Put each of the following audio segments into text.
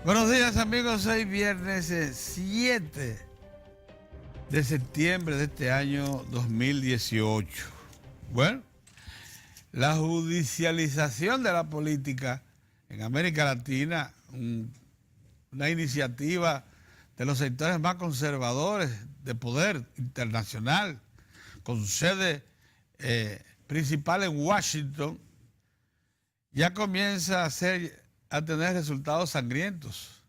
Buenos días amigos, hoy viernes 7 de septiembre de este año 2018. Bueno, la judicialización de la política en América Latina, una iniciativa de los sectores más conservadores de poder internacional, con sede principal en Washington, ya comienza a tener resultados sangrientos.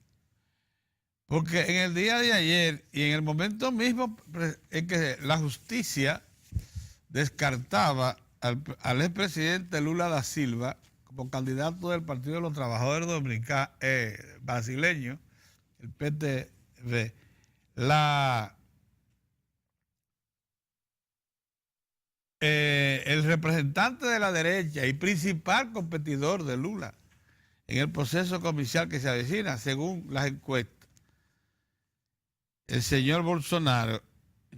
Porque en el día de ayer y en el momento mismo en que la justicia descartaba al expresidente Lula da Silva como candidato del Partido de los Trabajadores Dominicanos brasileños, el PTB, el representante de la derecha y principal competidor de Lula en el proceso comercial que se avecina, según las encuestas, el señor Bolsonaro,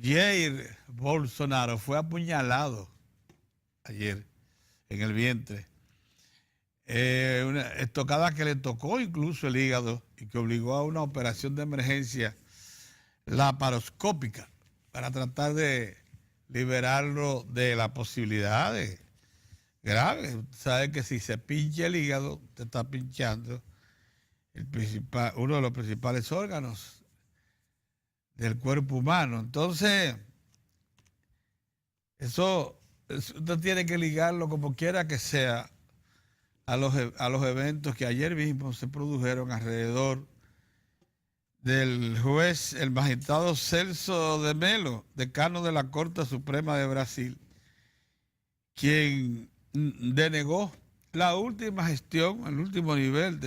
Jair Bolsonaro, fue apuñalado ayer en el vientre. Una estocada que le tocó incluso el hígado y que obligó a una operación de emergencia laparoscópica para tratar de liberarlo de la posibilidad de grave. Sabe que si se pincha el hígado, te está pinchando uno de los principales órganos del cuerpo humano. Entonces, eso usted tiene que ligarlo como quiera que sea a los eventos que ayer mismo se produjeron alrededor del juez, el magistrado Celso de Mello, decano de la Corte Suprema de Brasil, quien denegó la última gestión, el último nivel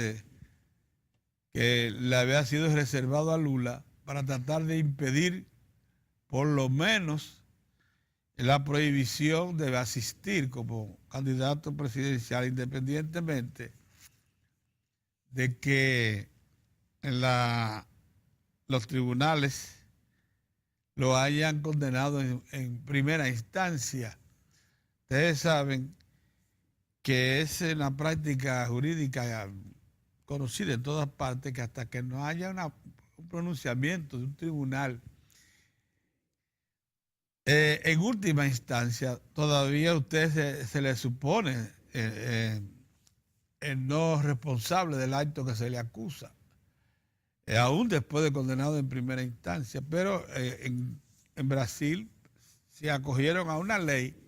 que le había sido reservado a Lula para tratar de impedir por lo menos la prohibición de asistir como candidato presidencial, independientemente de que los tribunales lo hayan condenado en primera instancia. Ustedes saben que es una práctica jurídica conocida en todas partes que hasta que no haya un pronunciamiento de un tribunal en última instancia, todavía a usted se le supone el no responsable del acto que se le acusa, aún después de condenado en primera instancia. Pero en Brasil se acogieron a una ley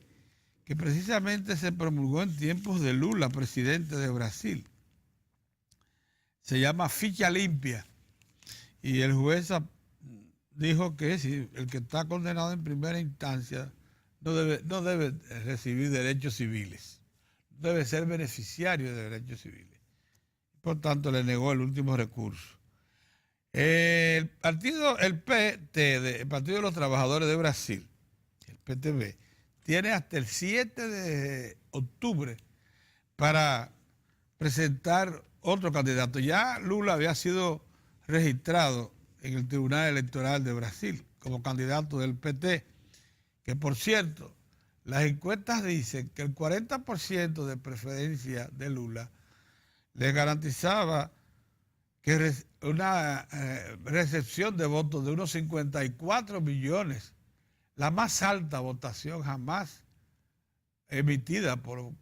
que precisamente se promulgó en tiempos de Lula, presidente de Brasil. Se llama ficha limpia. Y el juez dijo que si el que está condenado en primera instancia no debe recibir derechos civiles, debe ser beneficiario de derechos civiles. Por tanto, le negó el último recurso. El Partido de los Trabajadores de Brasil, el PTB, tiene hasta el 7 de octubre para presentar otro candidato. Ya Lula había sido registrado en el Tribunal Electoral de Brasil como candidato del PT, que por cierto, las encuestas dicen que el 40% de preferencia de Lula le garantizaba que una recepción de votos de unos 54 millones, la más alta votación jamás emitida por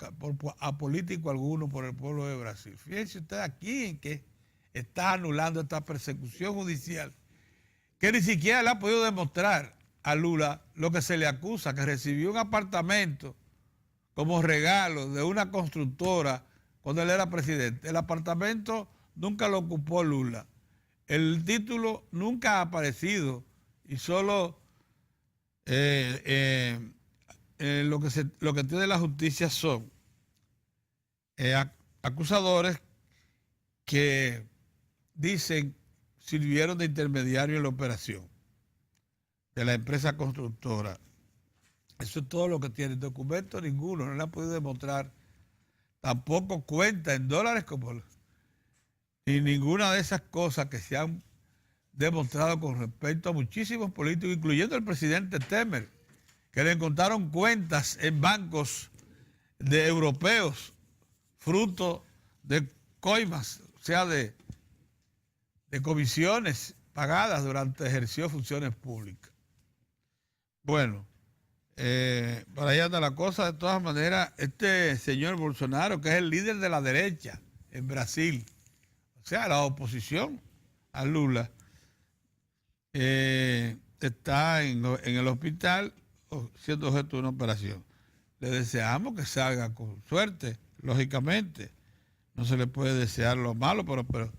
político alguno por el pueblo de Brasil. Fíjense usted aquí en que está anulando esta persecución judicial, que ni siquiera le ha podido demostrar a Lula lo que se le acusa, que recibió un apartamento como regalo de una constructora cuando él era presidente. El apartamento nunca lo ocupó Lula. El título nunca ha aparecido y solo lo que tiene la justicia son acusadores que dicen sirvieron de intermediario en la operación de la empresa constructora. Eso es todo lo que tiene. Documento ninguno, no le ha podido demostrar. Tampoco cuenta en dólares ni ninguna de esas cosas que se han demostrado con respecto a muchísimos políticos, incluyendo el presidente Temer, que le encontraron cuentas en bancos de europeos, fruto de coimas, o sea, de de comisiones pagadas durante ejerció funciones públicas. Bueno, por ahí anda la cosa. De todas maneras, este señor Bolsonaro, que es el líder de la derecha en Brasil, o sea, la oposición a Lula, está en el hospital siendo objeto de una operación. Le deseamos que salga con suerte, lógicamente. No se le puede desear lo malo, pero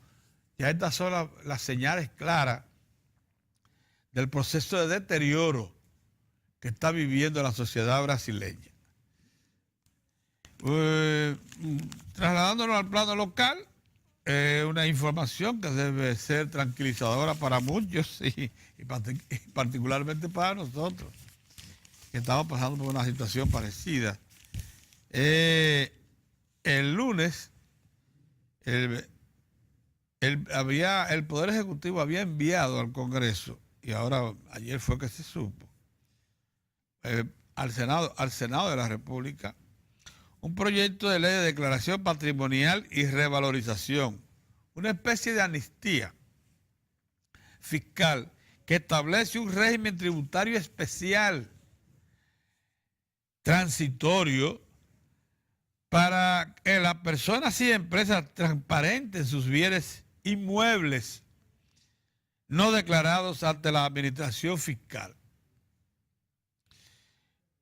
ya estas son las señales claras del proceso de deterioro que está viviendo la sociedad brasileña. Trasladándonos al plano local, una información que debe ser tranquilizadora para muchos y particularmente para nosotros, que estamos pasando por una situación parecida. El lunes, el Poder Ejecutivo había enviado al Congreso, y ahora ayer fue que se supo, al Senado de la República, un proyecto de ley de declaración patrimonial y revalorización, una especie de amnistía fiscal que establece un régimen tributario especial transitorio para que las personas y empresas transparenten sus bienes inmuebles no declarados ante la administración fiscal.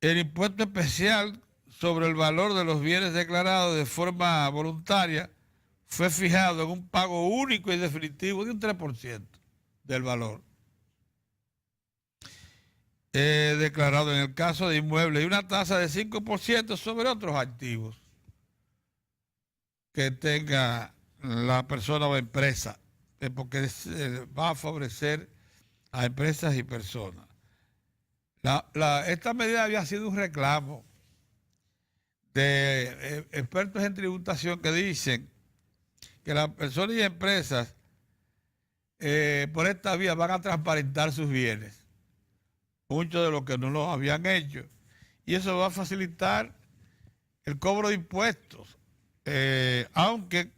El impuesto especial sobre el valor de los bienes declarados de forma voluntaria fue fijado en un pago único y definitivo de un 3% del valor declarado en el caso de inmuebles y una tasa de 5% sobre otros activos que tenga la persona o empresa, porque va a favorecer a empresas y personas. Esta medida había sido un reclamo de expertos en tributación que dicen que las personas y empresas por esta vía van a transparentar sus bienes, muchos de los que no lo habían hecho, y eso va a facilitar el cobro de impuestos, aunque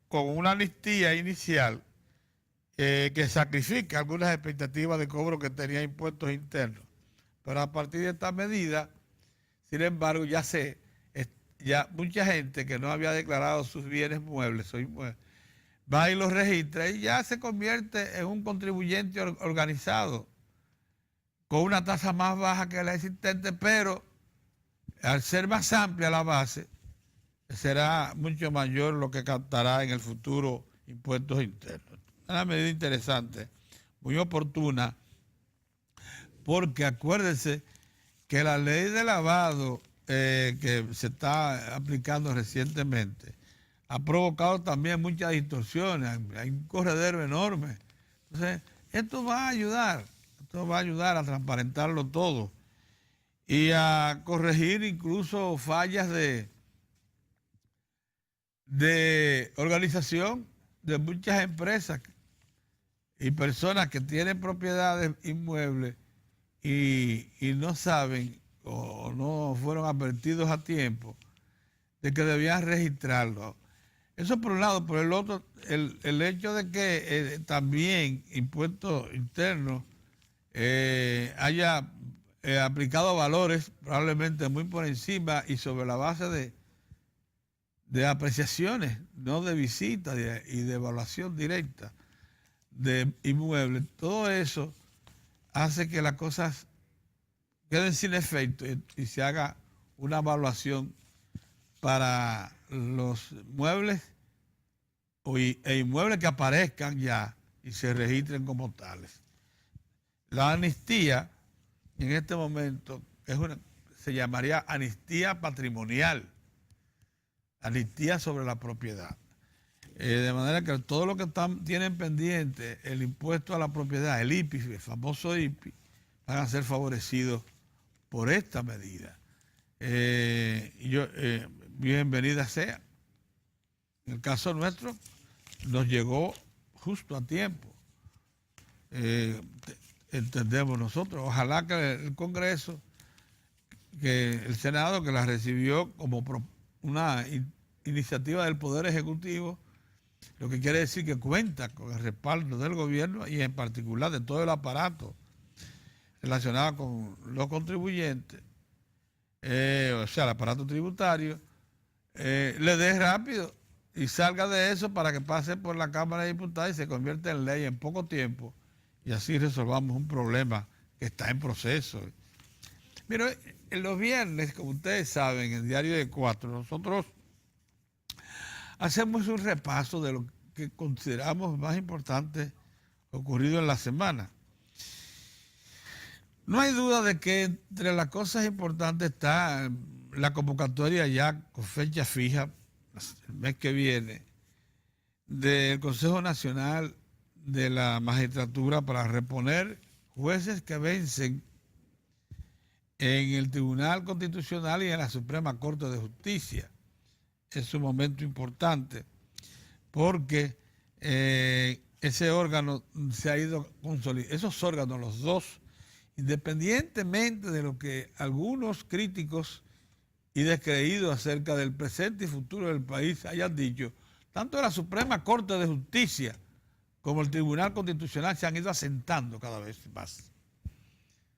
con una amnistía inicial que sacrifica algunas expectativas de cobro que tenía impuestos internos. Pero a partir de esta medida, sin embargo, ya mucha gente que no había declarado sus bienes muebles o inmuebles, va y los registra y ya se convierte en un contribuyente organizado con una tasa más baja que la existente, pero al ser más amplia la base, será mucho mayor lo que captará en el futuro impuestos internos. Una medida interesante, muy oportuna, porque acuérdense que la ley de lavado que se está aplicando recientemente ha provocado también muchas distorsiones, hay un corredero enorme. Entonces, esto va a ayudar a transparentarlo todo y a corregir incluso fallas de organización de muchas empresas y personas que tienen propiedades inmuebles y no saben o no fueron advertidos a tiempo de que debían registrarlo. Eso por un lado. Por el otro, el hecho de que también impuestos internos haya aplicado valores probablemente muy por encima y sobre la base de apreciaciones, no de visitas y de evaluación directa de inmuebles. Todo eso hace que las cosas queden sin efecto y se haga una evaluación para los muebles e inmuebles que aparezcan ya y se registren como tales. La amnistía en este momento se llamaría amnistía patrimonial, amnistía sobre la propiedad. De manera que todo lo que tienen pendiente el impuesto a la propiedad, el IPI, el famoso IPI, van a ser favorecidos por esta medida. Bienvenida sea. En el caso nuestro, nos llegó justo a tiempo. Entendemos nosotros. Ojalá que el Congreso, que el Senado, que la recibió como una iniciativa del Poder Ejecutivo, lo que quiere decir que cuenta con el respaldo del gobierno y en particular de todo el aparato relacionado con los contribuyentes, o sea, el aparato tributario, le dé rápido y salga de eso para que pase por la Cámara de Diputados y se convierta en ley en poco tiempo y así resolvamos un problema que está en proceso. Mira, en los viernes, como ustedes saben, en el Diario de Cuatro, nosotros hacemos un repaso de lo que consideramos más importante ocurrido en la semana. No hay duda de que entre las cosas importantes está la convocatoria ya con fecha fija, el mes que viene, del Consejo Nacional de la Magistratura para reponer jueces que vencen en el Tribunal Constitucional y en la Suprema Corte de Justicia. Es un momento importante porque ese órgano se ha ido consolidando. Esos órganos, los dos, independientemente de lo que algunos críticos y descreídos acerca del presente y futuro del país hayan dicho, tanto la Suprema Corte de Justicia como el Tribunal Constitucional se han ido asentando cada vez más,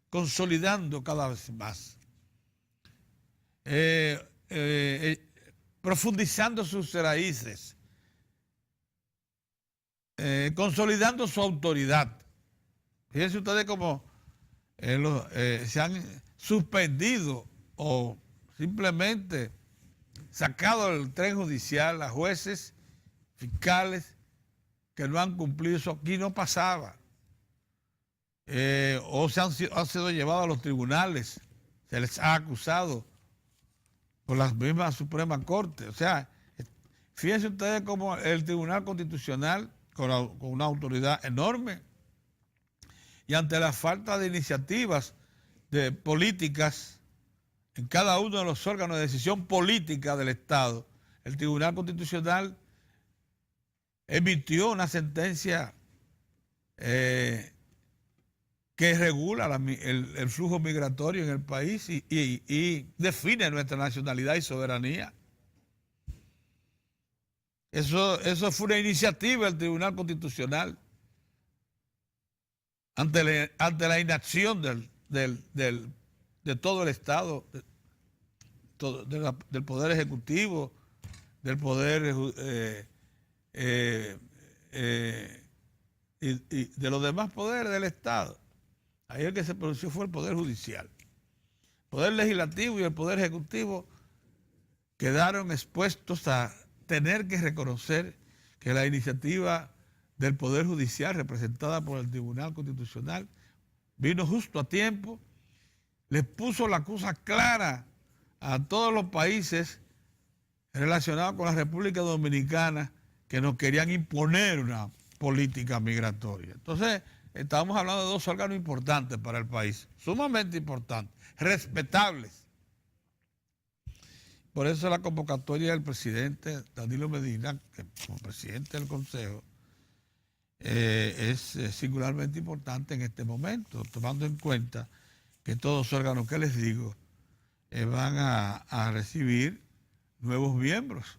consolidando cada vez más, profundizando sus raíces, consolidando su autoridad. Fíjense ustedes cómo se han suspendido o simplemente sacado del tren judicial a jueces, fiscales que no han cumplido. Eso aquí no pasaba. O han sido llevados a los tribunales, se les ha acusado por las mismas Suprema Corte. O sea, fíjense ustedes cómo el Tribunal Constitucional, con una autoridad enorme, y ante la falta de iniciativas de políticas en cada uno de los órganos de decisión política del Estado, el Tribunal Constitucional emitió una sentencia que regula el flujo migratorio en el país y define nuestra nacionalidad y soberanía. Eso fue una iniciativa del Tribunal Constitucional ante la inacción de todo el Estado, del Poder Ejecutivo, del Poder y de los demás poderes del Estado. Ahí el que se pronunció fue el Poder Judicial. El Poder Legislativo y el Poder Ejecutivo quedaron expuestos a tener que reconocer que la iniciativa del Poder Judicial, representada por el Tribunal Constitucional, vino justo a tiempo, les puso la cosa clara a todos los países relacionados con la República Dominicana que nos querían imponer una política migratoria. Entonces, estamos hablando de dos órganos importantes para el país, sumamente importantes, respetables. Por eso la convocatoria del presidente Danilo Medina, que como presidente del Consejo, es singularmente importante en este momento, tomando en cuenta que todos los órganos que les digo van a recibir nuevos miembros,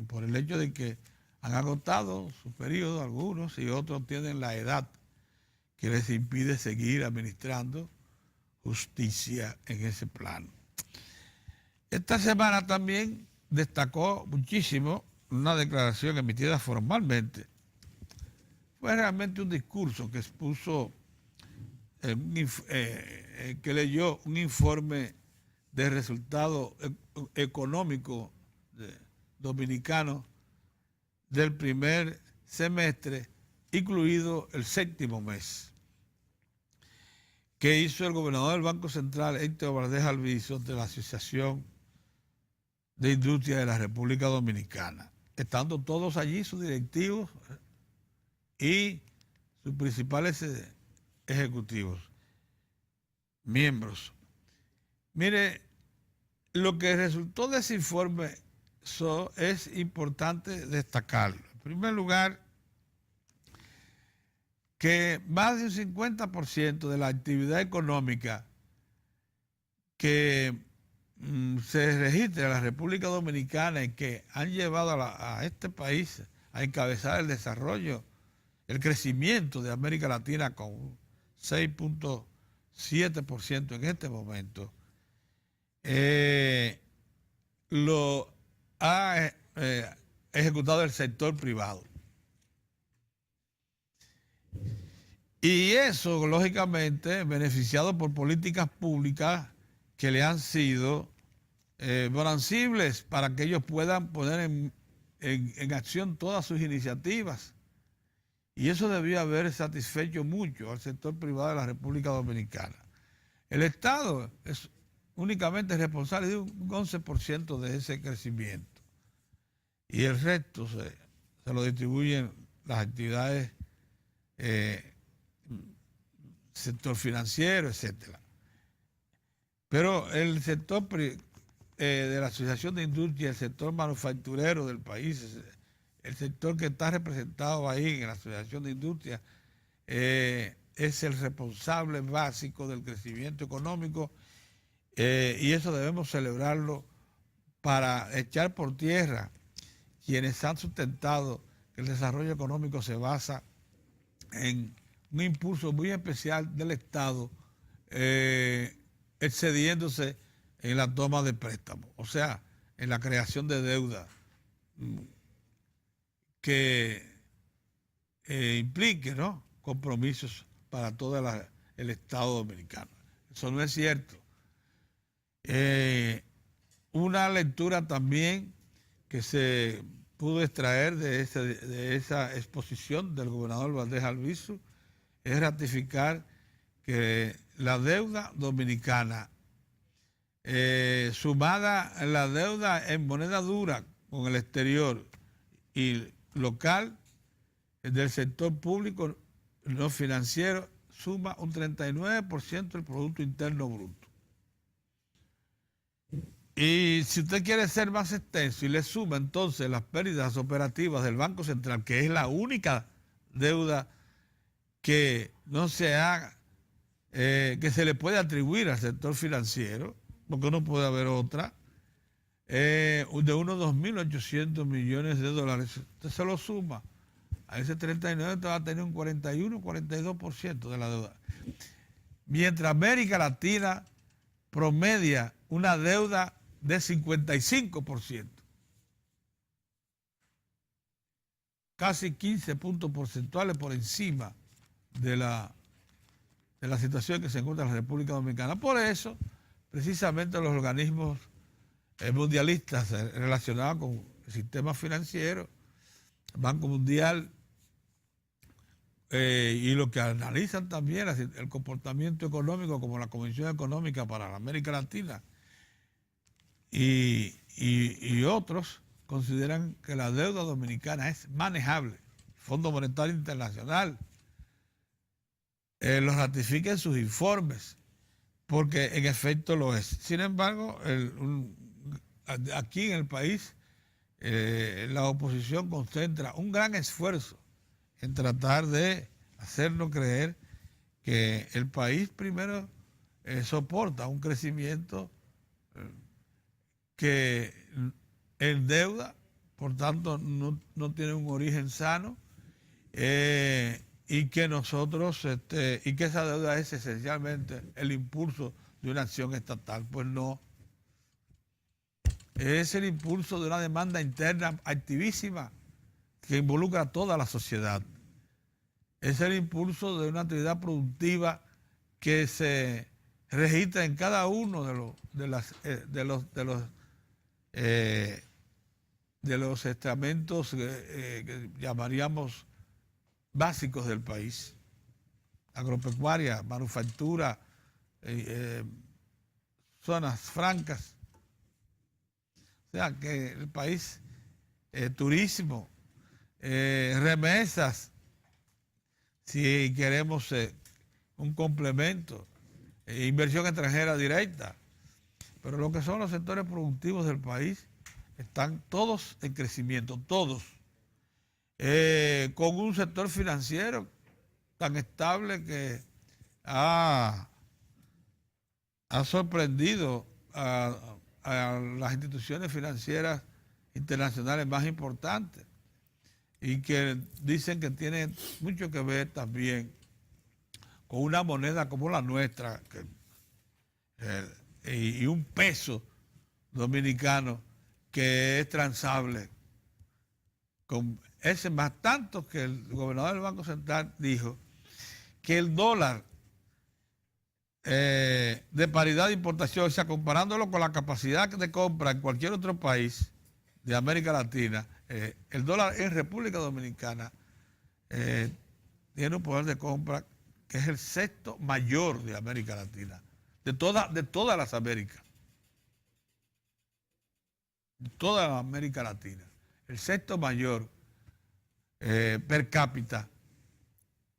por el hecho de que han agotado su periodo algunos y otros tienen la edad que les impide seguir administrando justicia en ese plano. Esta semana también destacó muchísimo una declaración emitida formalmente. Fue realmente un discurso que expuso, que leyó un informe de resultados económicos dominicanos del primer semestre, incluido el séptimo mes, que hizo el gobernador del Banco Central, Héctor Valdés Alviso, de la Asociación de Industria de la República Dominicana, estando todos allí, sus directivos y sus principales ejecutivos, miembros. Mire, lo que resultó de ese informe es importante destacarlo. En primer lugar, que más de un 50% de la actividad económica que se registra en la República Dominicana y que han llevado a este país a encabezar el desarrollo, el crecimiento de América Latina con un 6.7% en este momento, lo ha ejecutado el sector privado. Y eso, lógicamente, beneficiado por políticas públicas que le han sido bonancibles para que ellos puedan poner en acción todas sus iniciativas. Y eso debió haber satisfecho mucho al sector privado de la República Dominicana. El Estado es únicamente responsable de un 11% de ese crecimiento. Y el resto se lo distribuyen las actividades sector financiero, etcétera. Pero el sector de la Asociación de Industria, el sector manufacturero del país, el sector que está representado ahí en la Asociación de Industria, es el responsable básico del crecimiento económico, y eso debemos celebrarlo para echar por tierra quienes han sustentado que el desarrollo económico se basa en un impulso muy especial del Estado, excediéndose en la toma de préstamos, o sea, en la creación de deuda que implique, ¿no?, compromisos para todo el Estado dominicano. Eso no es cierto. Una lectura también que se pudo extraer de esa exposición del gobernador Valdés Albizu es ratificar que la deuda dominicana, sumada a la deuda en moneda dura con el exterior y local del sector público no financiero, suma un 39% del Producto Interno Bruto. Y si usted quiere ser más extenso y le suma entonces las pérdidas operativas del Banco Central, que es la única deuda que no se haga, que se le puede atribuir al sector financiero, porque no puede haber otra, de unos 2.800 millones de dólares. Usted se lo suma a ese 39, usted va a tener un 41, 42% de la deuda. Mientras América Latina promedia una deuda de 55%. Casi 15 puntos porcentuales por encima de la situación que se encuentra en la República Dominicana. Por eso, precisamente los organismos mundialistas relacionados con el sistema financiero, el Banco Mundial, y lo que analizan también el comportamiento económico, como la Comisión Económica para la América Latina y otros, consideran que la deuda dominicana es manejable. El Fondo Monetario Internacional lo ratifica en sus informes, porque en efecto lo es. Sin embargo, aquí en el país, la oposición concentra un gran esfuerzo en tratar de hacernos creer que el país primero soporta un crecimiento que endeuda, por tanto no tiene un origen sano, y que nosotros, y que esa deuda es esencialmente el impulso de una acción estatal. Pues no. Es el impulso de una demanda interna activísima que involucra a toda la sociedad. Es el impulso de una actividad productiva que se registra en cada uno de los estamentos que llamaríamos básicos del país: agropecuaria, manufactura, zonas francas. O sea que el país, turismo, remesas, si queremos un complemento, inversión extranjera directa. Pero lo que son los sectores productivos del país están todos en crecimiento, todos. Con un sector financiero tan estable que ha sorprendido a las instituciones financieras internacionales más importantes. y que dicen que tiene mucho que ver también con una moneda como la nuestra y un peso dominicano que es transable. Con ese más tanto que el gobernador del Banco Central dijo que el dólar de paridad de importación, o sea, comparándolo con la capacidad de compra en cualquier otro país de América Latina, el dólar en República Dominicana tiene un poder de compra que es el sexto mayor de América Latina, de todas las Américas, de toda la América Latina, el sexto mayor per cápita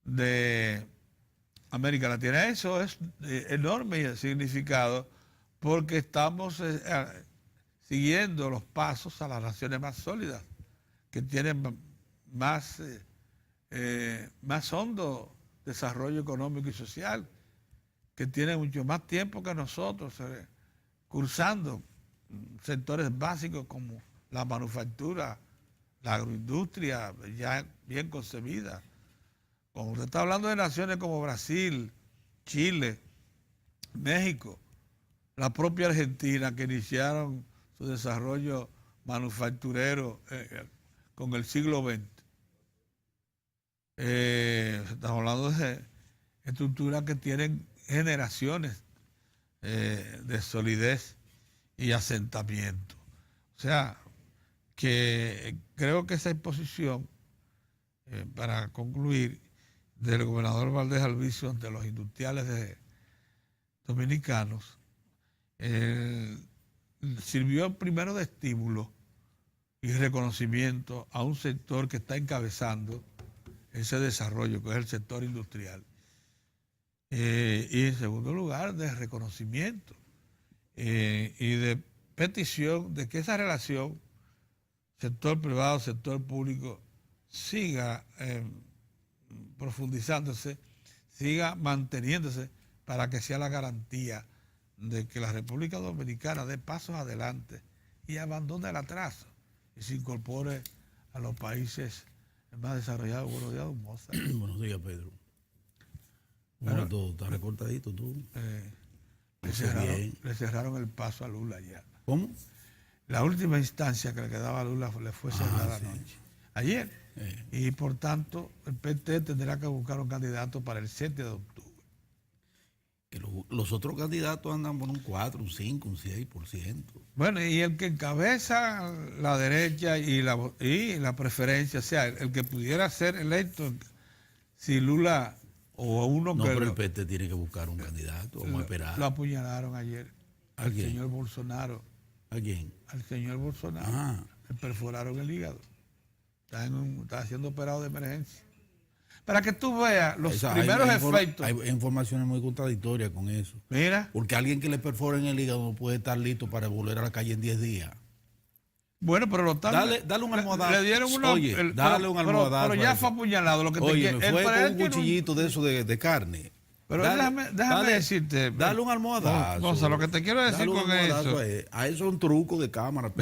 de América Latina. Eso es enorme el significado porque estamos siguiendo los pasos a las naciones más sólidas, que tienen más hondo desarrollo económico y social, que tienen mucho más tiempo que nosotros cursando sectores básicos como la manufactura, la agroindustria ya bien concebida. Cuando usted está hablando de naciones como Brasil, Chile, México, la propia Argentina, que iniciaron su desarrollo manufacturero con el siglo XX. Estamos hablando de estructuras que tienen generaciones de solidez y asentamiento. O sea, que creo que esa exposición, para concluir, del gobernador Valdés Albizu ante los industriales dominicanos, sirvió primero de estímulo y reconocimiento a un sector que está encabezando ese desarrollo, que es el sector industrial. Y en segundo lugar, de reconocimiento y de petición de que esa relación sector privado, sector público siga profundizándose, siga manteniéndose para que sea la garantía de que la República Dominicana dé pasos adelante y abandone el atraso y se incorpore a los países más desarrollados. Buenos días, don Mozart. Buenos días, Pedro. Bueno, todo está recortadito, tú. Le cerraron el paso a Lula ya. ¿Cómo? La última instancia que le quedaba a Lula le fue cerrada anoche. Ayer. Y por tanto, el PT tendrá que buscar un candidato para el 7 de octubre. Que los otros candidatos andan por un 4, un 5, un 6%. Bueno, y el que encabeza la derecha y la preferencia, o sea, el que pudiera ser electo si Lula o uno no, que... pero el PT tiene que buscar un candidato, vamos a esperar. Lo apuñalaron ayer al señor Bolsonaro. ¿A quién? Al señor Bolsonaro. Le perforaron el hígado. Está siendo operado de emergencia. Para que tú veas los primeros efectos. Hay informaciones muy contradictorias con eso. Mira. Porque alguien que le perforen el hígado no puede estar listo para volver a la calle en 10 días. Bueno, pero lo están... Dale un almohadazo. Le dieron una... Dale un almohadazo. Pero ya fue apuñalado. Lo que oye, me fue con un cuchillito de eso de carne. Pero déjame decirte... Dale un almohadazo. Gonzalo, lo que te quiero decir con eso... A eso es un truco de cámara.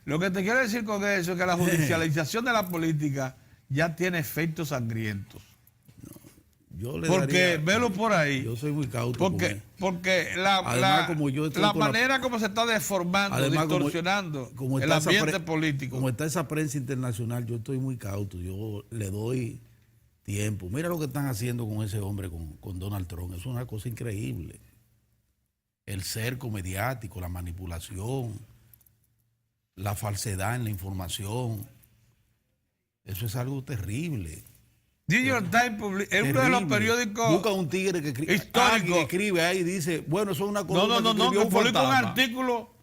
Lo que te quiero decir con eso es que la judicialización de la política ya tiene efectos sangrientos. Porque velo por ahí. Yo soy muy cauto. Porque la manera como se está deformando, distorsionando el ambiente político. Como está esa prensa internacional, yo estoy muy cauto. Yo le doy tiempo. Mira lo que están haciendo con ese hombre, con Donald Trump. Es una cosa increíble. El cerco mediático, la manipulación, la falsedad en la información. Eso es algo terrible. New York Times es uno de los periódicos. Busca un tigre que escribe ahí y dice, bueno, eso es una cosa que publica un artículo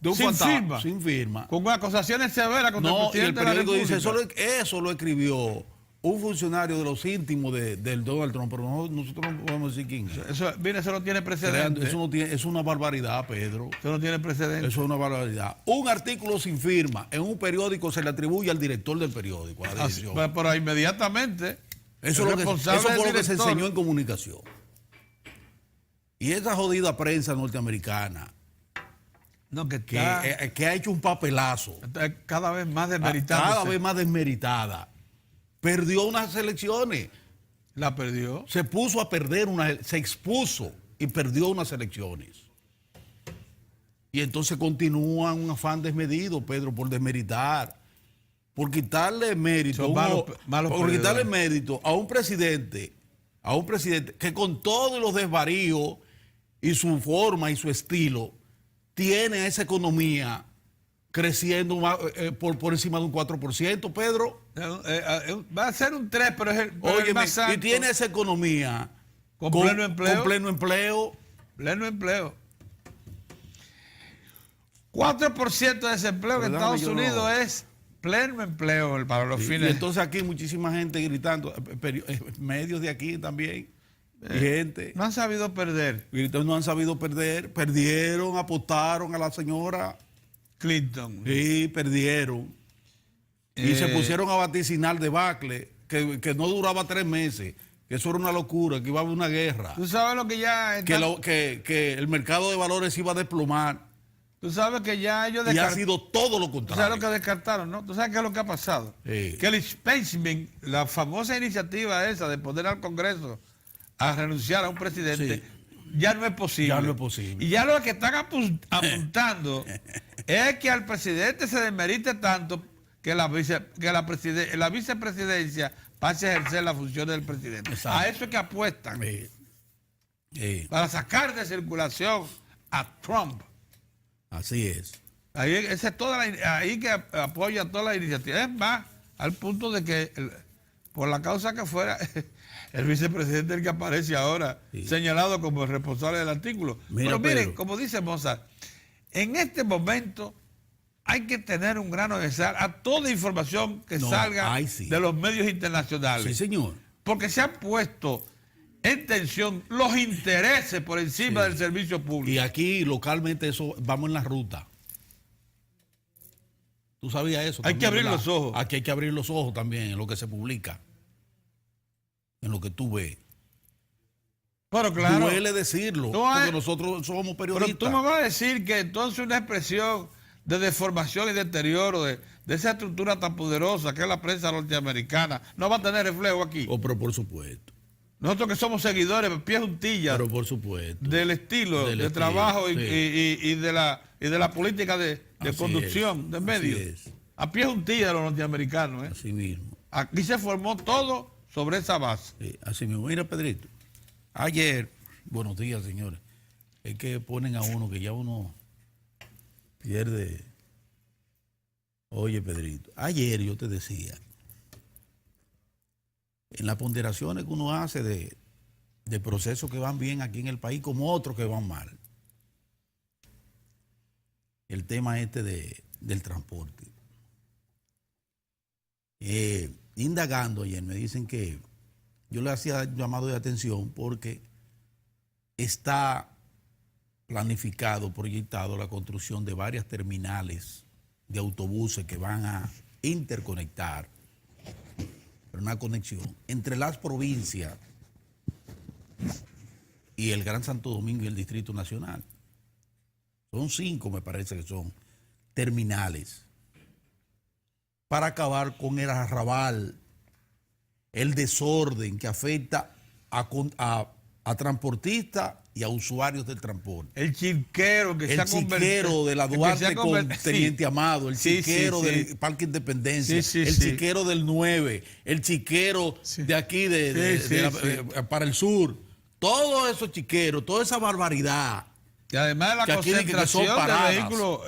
sin firma. Con acusaciones severas contra el presidente de la República. Dice, eso lo escribió un funcionario de los íntimos del Donald Trump, pero nosotros no podemos decir quién es. Eso no tiene precedente. Es una barbaridad, Pedro. Eso no tiene precedente. Eso es una barbaridad. Un artículo sin firma en un periódico se le atribuye al director del periódico. Pero inmediatamente... Eso fue lo que se enseñó en comunicación. Y esa jodida prensa norteamericana que ha hecho un papelazo. Está cada vez más desmeritada. Cada vez más desmeritada. perdió unas elecciones. La perdió. Se puso a perder, se expuso y perdió unas elecciones. Y entonces continúa un afán desmedido, Pedro, por desmeritar, por quitarle mérito, por quitarle mérito a un presidente que con todos los desvaríos y su forma y su estilo tiene esa economía creciendo por encima de un 4%, Pedro. Va a ser un 3, pero es el más alto. Y tiene esa economía con pleno empleo. Con pleno empleo. Pleno empleo. 4% de desempleo en Estados Unidos es pleno empleo para los fines. Y entonces aquí muchísima gente gritando, medios de aquí también, y gente. No han sabido perder. No han sabido perder, perdieron, apostaron a la señora Clinton. Sí, perdieron. Y se pusieron a vaticinar debacle, que no duraba 3 meses, que eso era una locura, que iba a haber una guerra. Tú sabes lo que ya... Que el mercado de valores iba a desplomar. Tú sabes que ya ellos descartaron. Y ha sido todo lo contrario. Tú sabes lo que descartaron, ¿no? Tú sabes qué es lo que ha pasado. Sí. Que el impeachment, la famosa iniciativa esa de poner al Congreso a renunciar a un presidente, sí, ya no es posible. Ya no es posible. Y ya lo que están apuntando es que al presidente se demerite tanto que la vicepresidencia pase a ejercer las funciones del presidente. Exacto. A eso es que apuestan. Para sacar de circulación a Trump. Así es. Ahí que apoya toda la iniciativa. Es más, al punto de que, por la causa que fuera, el vicepresidente el que aparece ahora, sí, señalado como el responsable del artículo. Pero miren, como dice Mozart, en este momento hay que tener un grano de sal a toda información que salga de los medios internacionales. Sí, señor. Porque se han puesto en tensión los intereses por encima del servicio público. Y aquí localmente eso, vamos en la ruta. ¿Tú sabías eso? Hay que abrir los ojos. Aquí hay que abrir los ojos también en lo que se publica, en lo que tú ves. Pero claro. Duele decirlo, porque nosotros somos periodistas. Pero tú me vas a decir que entonces una expresión de deformación y deterioro de esa estructura tan poderosa que es la prensa norteamericana no va a tener reflejo aquí. Pero por supuesto. Nosotros que somos seguidores, pies juntillas, pero por supuesto, del estilo de trabajo y de la política de conducción de medios. A pies juntillas de los norteamericanos. Así mismo. Aquí se formó todo sobre esa base. Sí, así mismo. Mira, Pedrito, ayer, buenos días, señores, es que ponen a uno que ya uno pierde. Oye, Pedrito, ayer yo te decía, en las ponderaciones que uno hace de procesos que van bien aquí en el país como otros que van mal. El tema del transporte. Indagando ayer me dicen que yo le hacía llamado de atención porque está planificado, proyectado la construcción de varias terminales de autobuses que van a interconectar, una conexión entre las provincias y el Gran Santo Domingo y el Distrito Nacional. Son 5, me parece que son, terminales para acabar con el arrabal, el desorden que afecta a transportistas y a usuarios del transporte. El chiquero que se ha convertido. El chiquero de la Duarte con Teniente Amado, el chiquero del Parque Independencia, el chiquero del 9, el chiquero de aquí para el sur. Todos esos chiqueros, toda esa barbaridad. Y además la concentración de vehículos.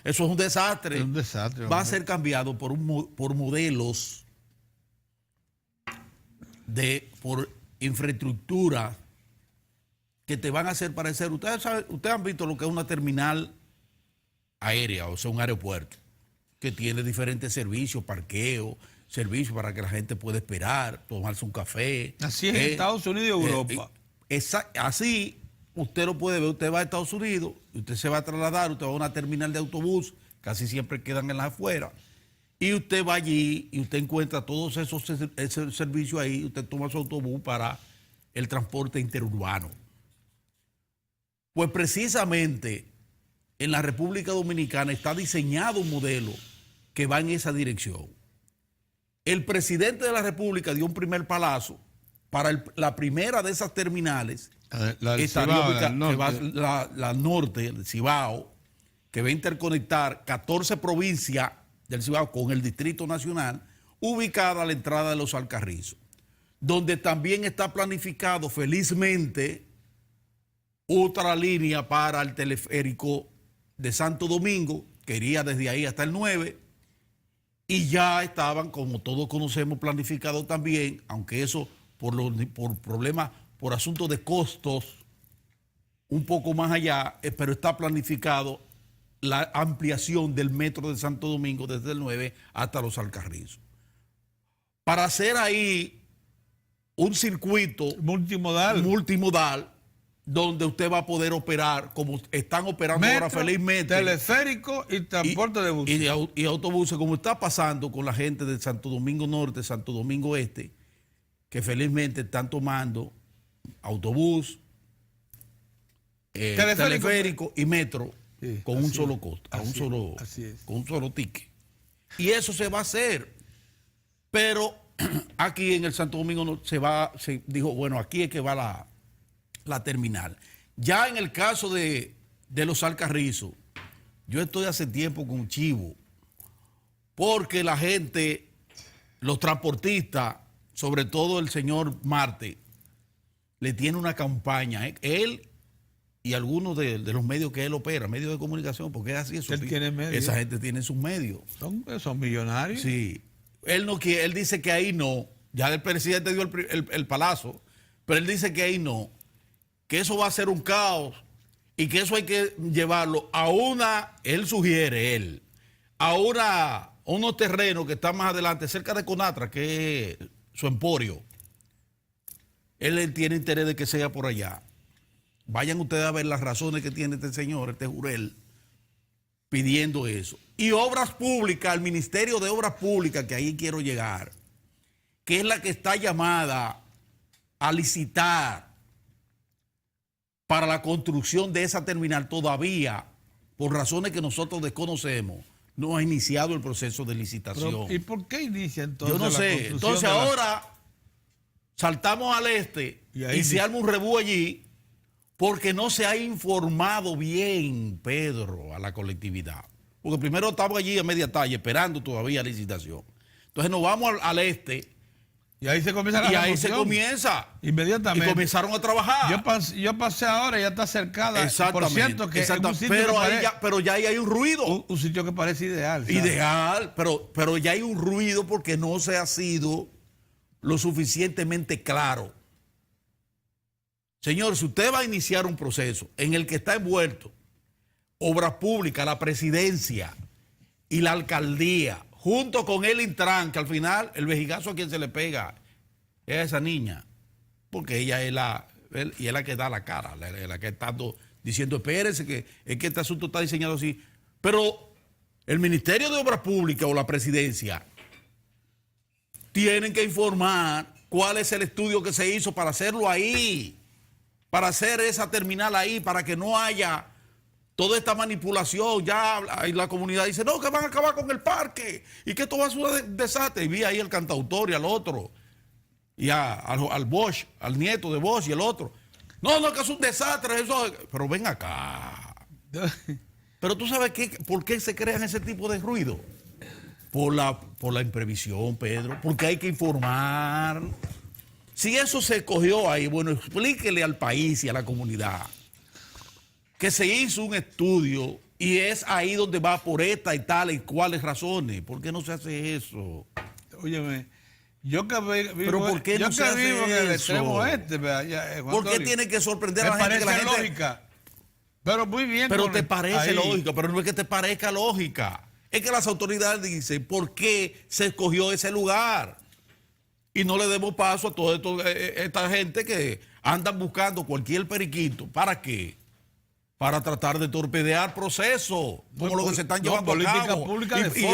Eso es un desastre. Es un desastre. Va a ser cambiado por modelos por infraestructura que te van a hacer parecer. Ustedes han visto lo que es una terminal aérea, o sea, un aeropuerto, que tiene diferentes servicios, parqueo, servicios para que la gente pueda esperar, tomarse un café. Así es en Estados Unidos y Europa. Así usted lo puede ver. Usted va a Estados Unidos, usted se va a trasladar, usted va a una terminal de autobús, casi siempre quedan en las afueras, y usted va allí y usted encuentra todos esos servicios ahí. Usted toma su autobús para el transporte interurbano. Pues precisamente en la República Dominicana está diseñado un modelo que va en esa dirección. el presidente de la República dio un primer palazo para la primera de esas terminales. La del Estaría Cibao, ubicada- la que va- norte. la norte, el Cibao, que va a interconectar 14 provincias del Cibao con el Distrito Nacional, ubicada a la entrada de los Alcarrizos, donde también está planificado felizmente otra línea para el teleférico de Santo Domingo, que iría desde ahí hasta el 9, y ya estaban, como todos conocemos, planificado también, aunque eso por problemas, por asuntos de costos, un poco más allá, pero está planificado la ampliación del metro de Santo Domingo desde el 9 hasta los Alcarrizos. Para hacer ahí un circuito multimodal donde usted va a poder operar, como están operando ahora Metro, felizmente. teleférico y transporte de buses. Y autobuses, como está pasando con la gente de Santo Domingo Norte, Santo Domingo Este, que felizmente están tomando autobús, teleférico y metro, sí, con un solo costo, con un solo ticket. Y eso se va a hacer. Pero aquí en el Santo Domingo Norte se dijo, bueno, aquí es que va la terminal. Ya en el caso de los Alcarrizos, yo estoy hace tiempo con Chivo, porque la gente, los transportistas, sobre todo el señor Marte, le tiene una campaña, él y algunos de los medios que él opera, medios de comunicación, porque es así. Él tiene medios. Esa gente tiene sus medios. Son millonarios. Sí. Él no quiere, él dice que ahí no. Ya el presidente dio el palazo, pero él dice que ahí no. Que eso va a ser un caos y que eso hay que llevarlo a él sugiere, a unos terrenos que están más adelante, cerca de Conatra, que es su emporio. Él tiene interés de que sea por allá. Vayan ustedes a ver las razones que tiene este señor, este Jurel, pidiendo eso. Y obras públicas, el Ministerio de Obras Públicas, que ahí quiero llegar, que es la que está llamada a licitar para la construcción de esa terminal, todavía, por razones que nosotros desconocemos, no ha iniciado el proceso de licitación. ¿Y por qué inicia entonces? Yo no sé. Entonces ahora saltamos al este y se arma un rebú allí porque no se ha informado bien, Pedro, a la colectividad. Porque primero estamos allí a media talla esperando todavía la licitación. Entonces nos vamos al este. Y ahí se comienza la ahí se comienza. Inmediatamente. Y comenzaron a trabajar. Yo pasé ahora, ya está cercada. Exactamente. Por cierto, que pero ya ahí hay un ruido. Un sitio que parece ideal. ¿sabes? Ideal, pero ya hay un ruido porque no se ha sido lo suficientemente claro. Señor, si usted va a iniciar un proceso en el que está envuelto Obras Públicas, la presidencia y la alcaldía, junto con el Intran, que al final el vejigazo a quien se le pega es a esa niña, porque ella es la que da la cara, la que está diciendo, espérese, que es que este asunto está diseñado así. Pero el Ministerio de Obras Públicas o la presidencia tienen que informar cuál es el estudio que se hizo para hacerlo ahí, para hacer esa terminal ahí, para que no haya toda esta manipulación. Ya la comunidad dice, no, que van a acabar con el parque y que esto va a ser un desastre. Y vi ahí al cantautor y al otro, y al Bosch, al nieto de Bosch y el otro. No, que es un desastre eso. Pero ven acá. Pero tú sabes por qué se crean ese tipo de ruido. Por la imprevisión, Pedro, porque hay que informar. Si eso se cogió ahí, bueno, explíquele al país y a la comunidad que se hizo un estudio y es ahí donde va por esta y tal y cuáles razones. ¿Por qué no se hace eso? Óyeme, yo que vivo, ¿pero por qué no se hace vivo en el eso? extremo este, ¿Por qué tiene que sorprender a la gente? Me parece lógica, pero muy bien. Pero te parece lógica, pero no es que te parezca lógica. Es que las autoridades dicen por qué se escogió ese lugar. Y no le demos paso a toda esta gente que andan buscando cualquier periquito. ¿Para qué? Para tratar de torpedear procesos, como lo que se están llevando a cabo.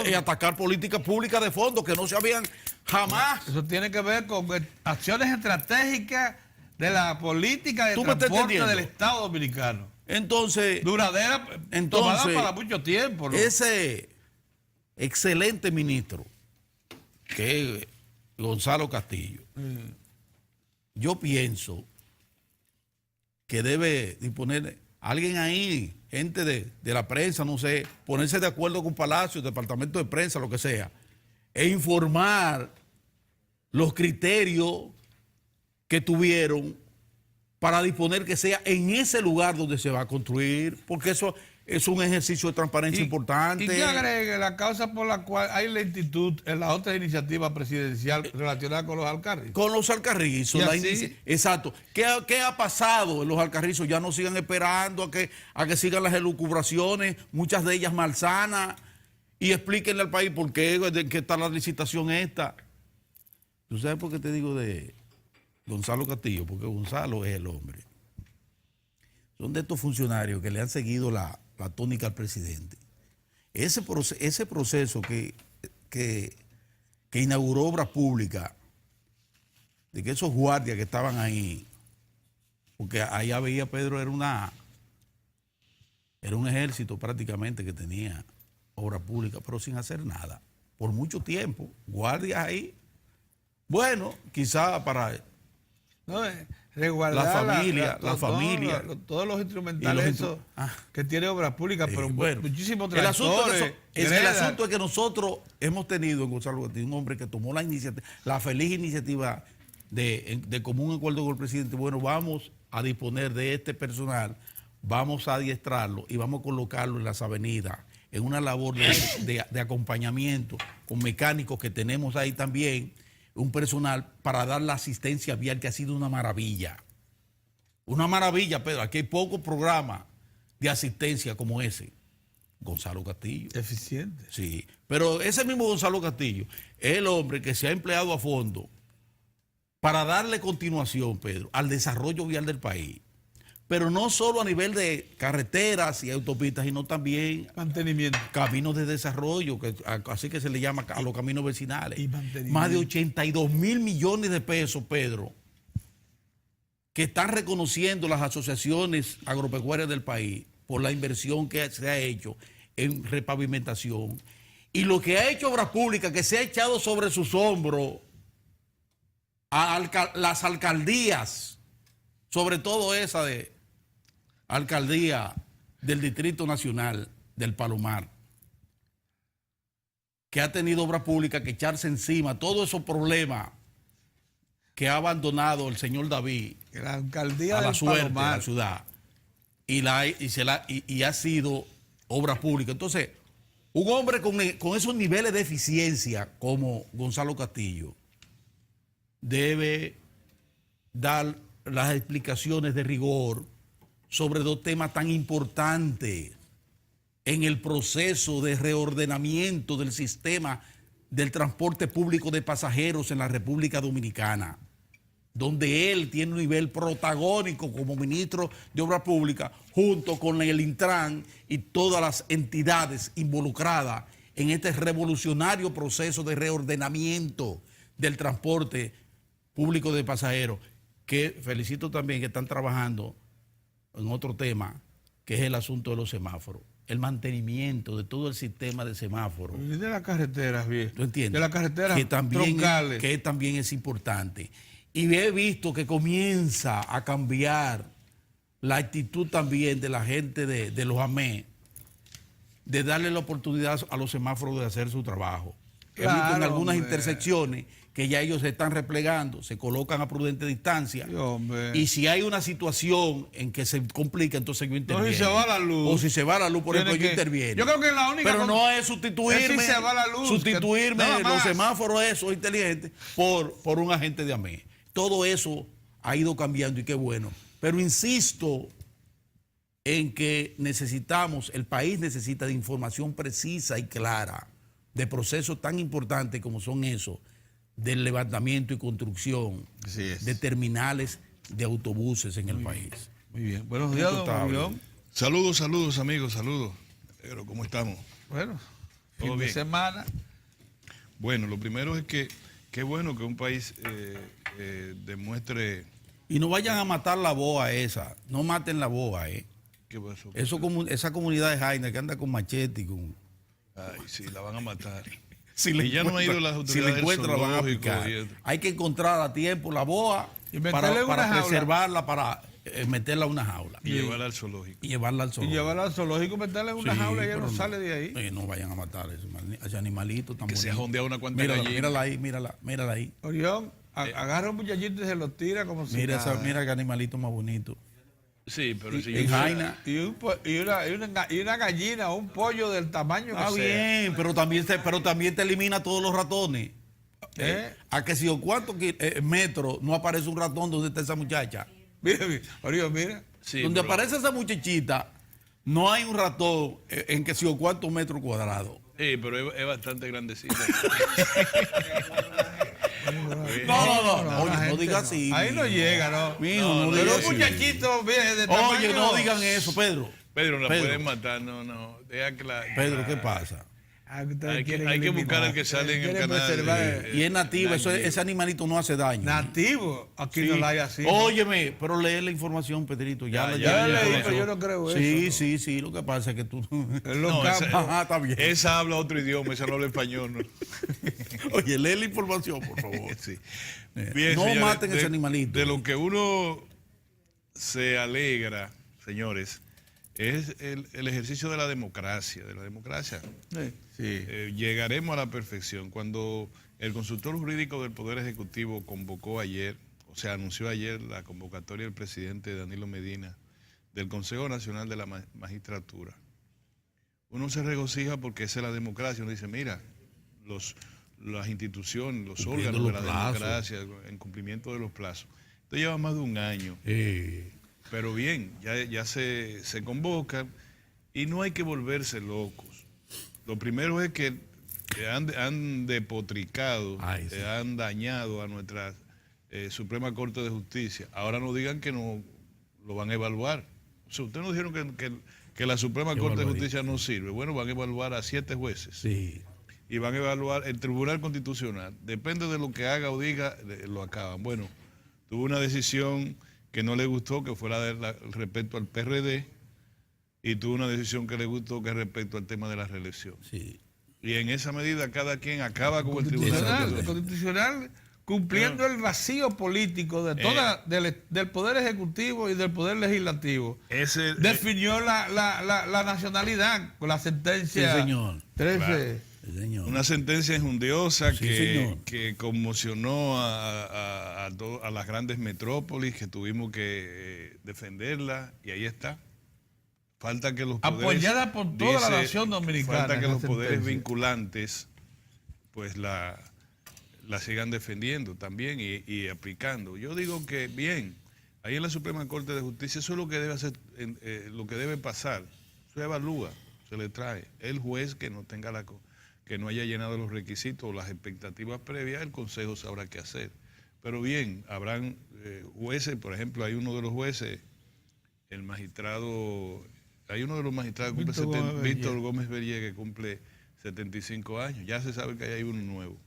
Y atacar políticas públicas de fondo que no se habían jamás. Eso tiene que ver con acciones estratégicas de la política de transporte del Estado Dominicano. Entonces, duradera, tomada para mucho tiempo, ¿no? Ese excelente ministro que es Gonzalo Castillo. Yo pienso que debe disponer alguien ahí, gente de la prensa, no sé, ponerse de acuerdo con Palacio, departamento de prensa, lo que sea, e informar los criterios que tuvieron para disponer que sea en ese lugar donde se va a construir, porque eso es un ejercicio de transparencia importante. Y que agregue la causa por la cual hay lentitud en la otra iniciativa presidencial relacionada con los Alcarrizos. Con los Alcarrizos. Exacto. ¿Qué ha pasado en los Alcarrizos? Ya no sigan esperando a que sigan las elucubraciones, muchas de ellas malsanas, y explíquenle al país por qué, de qué está la licitación esta. ¿Tú sabes por qué te digo de Gonzalo Castillo? Porque Gonzalo es el hombre. Son de estos funcionarios que le han seguido la tónica al presidente. Ese proceso que inauguró Obras Públicas, de que esos guardias que estaban ahí, porque allá veía Pedro, era un ejército prácticamente que tenía Obras Públicas, pero sin hacer nada, por mucho tiempo, guardias ahí. Bueno, quizá para resguardar la familia. Todos los instrumentales que tiene Obras Públicas, pero bueno, muchísimos tractores. El asunto es que nosotros hemos tenido en Gonzalo Castillo un hombre que tomó la feliz iniciativa de común acuerdo con el presidente. Bueno, vamos a disponer de este personal, vamos a adiestrarlo y vamos a colocarlo en las avenidas, en una labor de acompañamiento con mecánicos que tenemos ahí también, un personal para dar la asistencia vial, que ha sido una maravilla. Una maravilla, Pedro. Aquí hay pocos programas de asistencia como ese. Gonzalo Castillo. Eficiente. Sí. Pero ese mismo Gonzalo Castillo es el hombre que se ha empleado a fondo para darle continuación, Pedro, al desarrollo vial del país. Pero no solo a nivel de carreteras y autopistas, sino también mantenimiento, caminos de desarrollo, así que se le llama a los caminos vecinales. Y más de 82 mil millones de pesos, Pedro, que están reconociendo las asociaciones agropecuarias del país por la inversión que se ha hecho en repavimentación. Y lo que ha hecho Obras Públicas, que se ha echado sobre sus hombros a las alcaldías, sobre todo esa de alcaldía del Distrito Nacional del Palomar, que ha tenido Obras Públicas que echarse encima todos esos problemas que ha abandonado el señor David, la alcaldía a la del suerte Palomar, de la ciudad, y ha sido Obras Públicas. Entonces, un hombre con esos niveles de eficiencia como Gonzalo Castillo debe dar las explicaciones de rigor sobre dos temas tan importantes en el proceso de reordenamiento del sistema del transporte público de pasajeros en la República Dominicana, donde él tiene un nivel protagónico como ministro de Obras Públicas, junto con el Intran y todas las entidades involucradas en este revolucionario proceso de reordenamiento del transporte público de pasajeros, que felicito también que están trabajando en otro tema, que es el asunto de los semáforos, el mantenimiento de todo el sistema de semáforos. Y de las carreteras, bien. ¿Tú entiendes? De las carreteras troncales. Que también es importante. Y he visto que comienza a cambiar la actitud también de la gente de los AME, de darle la oportunidad a los semáforos de hacer su trabajo. He visto en algunas intersecciones que ya ellos se están replegando, se colocan a prudente distancia. Y si hay una situación en que se complica, entonces yo interviene. No, si se va la luz. O si se va la luz, por ejemplo, yo interviene. Yo creo que la única. Pero no es sustituirme. Si se va la luz, los semáforos esos inteligentes por un agente de AME. Todo eso ha ido cambiando y qué bueno. Pero insisto en que el país necesita de información precisa y clara de procesos tan importantes como son esos, del levantamiento y construcción de terminales de autobuses en el país. Muy bien. Buenos días, don Julián. Saludos, amigos, saludos. Pero, ¿cómo estamos? Bueno, fin de semana. Bueno, lo primero es que qué bueno que un país demuestre... Y no vayan a matar la boa esa, no maten la boa, ¿Qué pasó? Esa comunidad de Jaina que anda con machete y con... Ay, sí, la van a matar. Y ya no ha ido las si autoridades le encuentran, la van a zoológicos picar. y eso. Hay que encontrar a tiempo la boa Y meterle en una para jaula. preservarla, para meterla en una jaula Y llevarla al zoológico. y llevarla al Y sol. llevarla al zoológico, meterla en una Sí, jaula y ella pero no sale de ahí. No vayan a matar a ese animalito tan Que se ha bonito. jondeado una cuanta Mírala, gallina. mírala ahí, mírala ahí. Orión, agarra un muchachito y se lo tira como si Mira, nada. mira qué animalito más bonito. Sí, pero si En yo Jaina. Y una gallina o un pollo del tamaño Está que sea. bien, pero también te elimina todos los ratones. A que si o cuántos metros no aparece un ratón donde está esa muchacha. Mira, Orión, mira. Sí, donde pero- aparece esa muchachita, no hay un ratón en que si o cuántos metros cuadrados. Sí, pero es bastante grandecita. No, oye, no digas así. Ahí no llega, ¿no? Mijo, No, no no, Pero digas un así. muchachito viene de tamaño. Oye, no digan eso, Pedro. Pedro, la Pedro. pueden matar, no. Deja que la. Pedro, ¿qué pasa? Ah, ustedes Hay que quieren buscar eliminar. el que sale en el Quieren canal. preservar- Y es nativo, Nativo. ese animalito no hace daño. Nativo. Aquí Sí. no la hay así. Óyeme, pero lee la información, Pedrito. Ya Ya leí, leí, eso. pero yo no creo Sí, eso. sí, lo que pasa es que tú. En los No, campos. Ajá, está bien. Esa habla otro idioma, esa no habla español. ¿No? Oye, lee la información, por favor. Sí. No maten ese animalito. De lo que uno se alegra, señores, es el ejercicio de la democracia. Sí. Llegaremos a la perfección. Cuando el consultor jurídico del Poder Ejecutivo convocó ayer, o sea, anunció ayer la convocatoria del presidente Danilo Medina del Consejo Nacional de la Magistratura, uno se regocija porque esa es la democracia. Uno dice, mira, las instituciones, los Cumpliendo órganos de los la plazos. democracia, en cumplimiento de los plazos. Esto lleva más de un año. Pero bien, ya se convocan y no hay que volverse locos. Lo primero es que han depotricado, Ay, sí. han dañado a nuestra Suprema Corte de Justicia. Ahora no digan que no lo van a evaluar. O sea, ustedes nos dijeron que la Suprema Corte de Justicia no sirve. Bueno, van a evaluar a 7 jueces. Sí. Y van a evaluar el Tribunal Constitucional. Depende de lo que haga o diga, lo acaban. Bueno, tuvo una decisión que no le gustó, que fue respecto al PRD, y tuvo una decisión que le gustó, que es respecto al tema de la reelección. Sí. Y en esa medida cada quien acaba con el Constitucional, Tribunal. constitucional, cumpliendo el vacío político de del Poder Ejecutivo y del Poder Legislativo. Definió la nacionalidad con la sentencia Sí, señor. 13. Claro. Sí, señor. Una sentencia enjundiosa Sí, señor. que conmocionó a las grandes metrópolis, que tuvimos que defenderla, y ahí está. Falta que los poderes... Apoyada por toda la nación dominicana. Falta que esa los poderes sentencia. vinculantes pues la sigan defendiendo también y aplicando. Yo digo que bien, ahí en la Suprema Corte de Justicia eso es lo que debe hacer, lo que debe pasar. Se evalúa, se le trae. El juez que no tenga que no haya llenado los requisitos o las expectativas previas, el Consejo sabrá qué hacer. Pero bien, habrán jueces, por ejemplo, hay uno de los jueces, el magistrado, hay uno de los magistrados que cumple Víctor Gómez Berrié, que cumple 75 años. Ya se sabe que hay uno nuevo.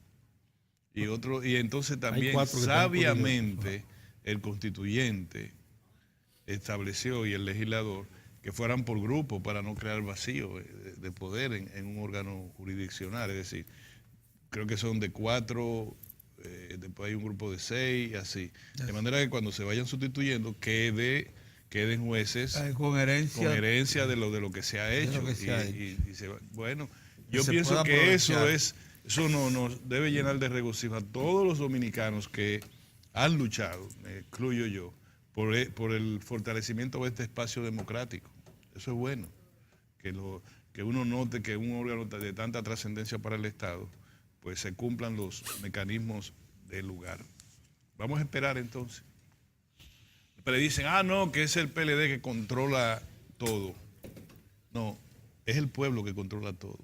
Y entonces también 4 que están sabiamente el constituyente estableció y el legislador que fueran por grupo para no crear vacío de poder en un órgano jurisdiccional. Es decir, creo que son de 4, después hay un grupo de 6 y así. De manera que cuando se vayan sustituyendo queden jueces Con herencia. de lo que se ha hecho. lo que se ha hecho. Bueno, yo se pienso pueda que aprovechar. eso nos debe llenar de regocijo a todos los dominicanos que han luchado, me incluyo yo, por el fortalecimiento de este espacio democrático. Eso es bueno, que uno note que un órgano de tanta trascendencia para el Estado, pues se cumplan los mecanismos del lugar. Vamos a esperar entonces. Pero dicen, no, que es el PLD que controla todo. No, es el pueblo que controla todo.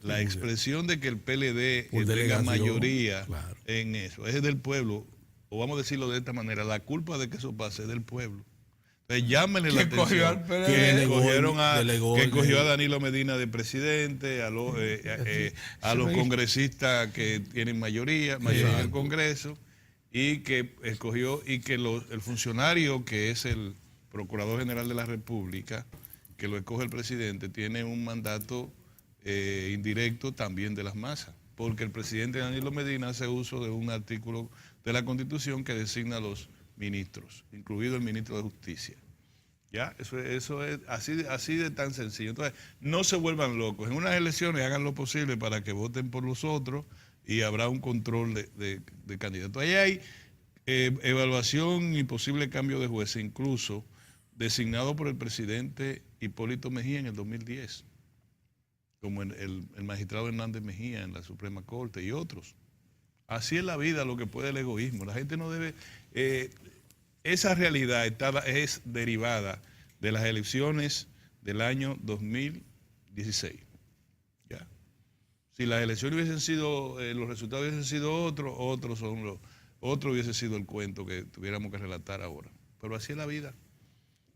La expresión de que el PLD Por tenga delegación, mayoría claro. en eso es del pueblo, o vamos a decirlo de esta manera, la culpa de que eso pase es del pueblo. Entonces llámenle la ¿Quién cogió al atención. PLD? Que Delegó, cogieron delegó, que cogió a delegó. Danilo Medina de presidente, a los congresistas que tienen mayoría en el Exacto. Congreso, y que escogió, y que el funcionario que es el Procurador General de la República, que lo escoge el presidente, tiene un mandato indirecto también de las masas, porque el presidente Danilo Medina hace uso de un artículo de la Constitución que designa a los ministros, incluido el ministro de Justicia. Ya, eso es así de tan sencillo. Entonces, no se vuelvan locos. En unas elecciones hagan lo posible para que voten por los otros y habrá un control de candidatos. Ahí hay evaluación y posible cambio de jueces, incluso designado por el presidente Hipólito Mejía en el 2010, como el magistrado Hernández Mejía en la Suprema Corte y otros. Así es la vida, lo que puede el egoísmo. La gente no debe... esa realidad es derivada de las elecciones del año 2016. ¿Ya? Si las elecciones hubiesen sido, los resultados hubiesen sido otro hubiese sido el cuento que tuviéramos que relatar ahora. Pero así es la vida.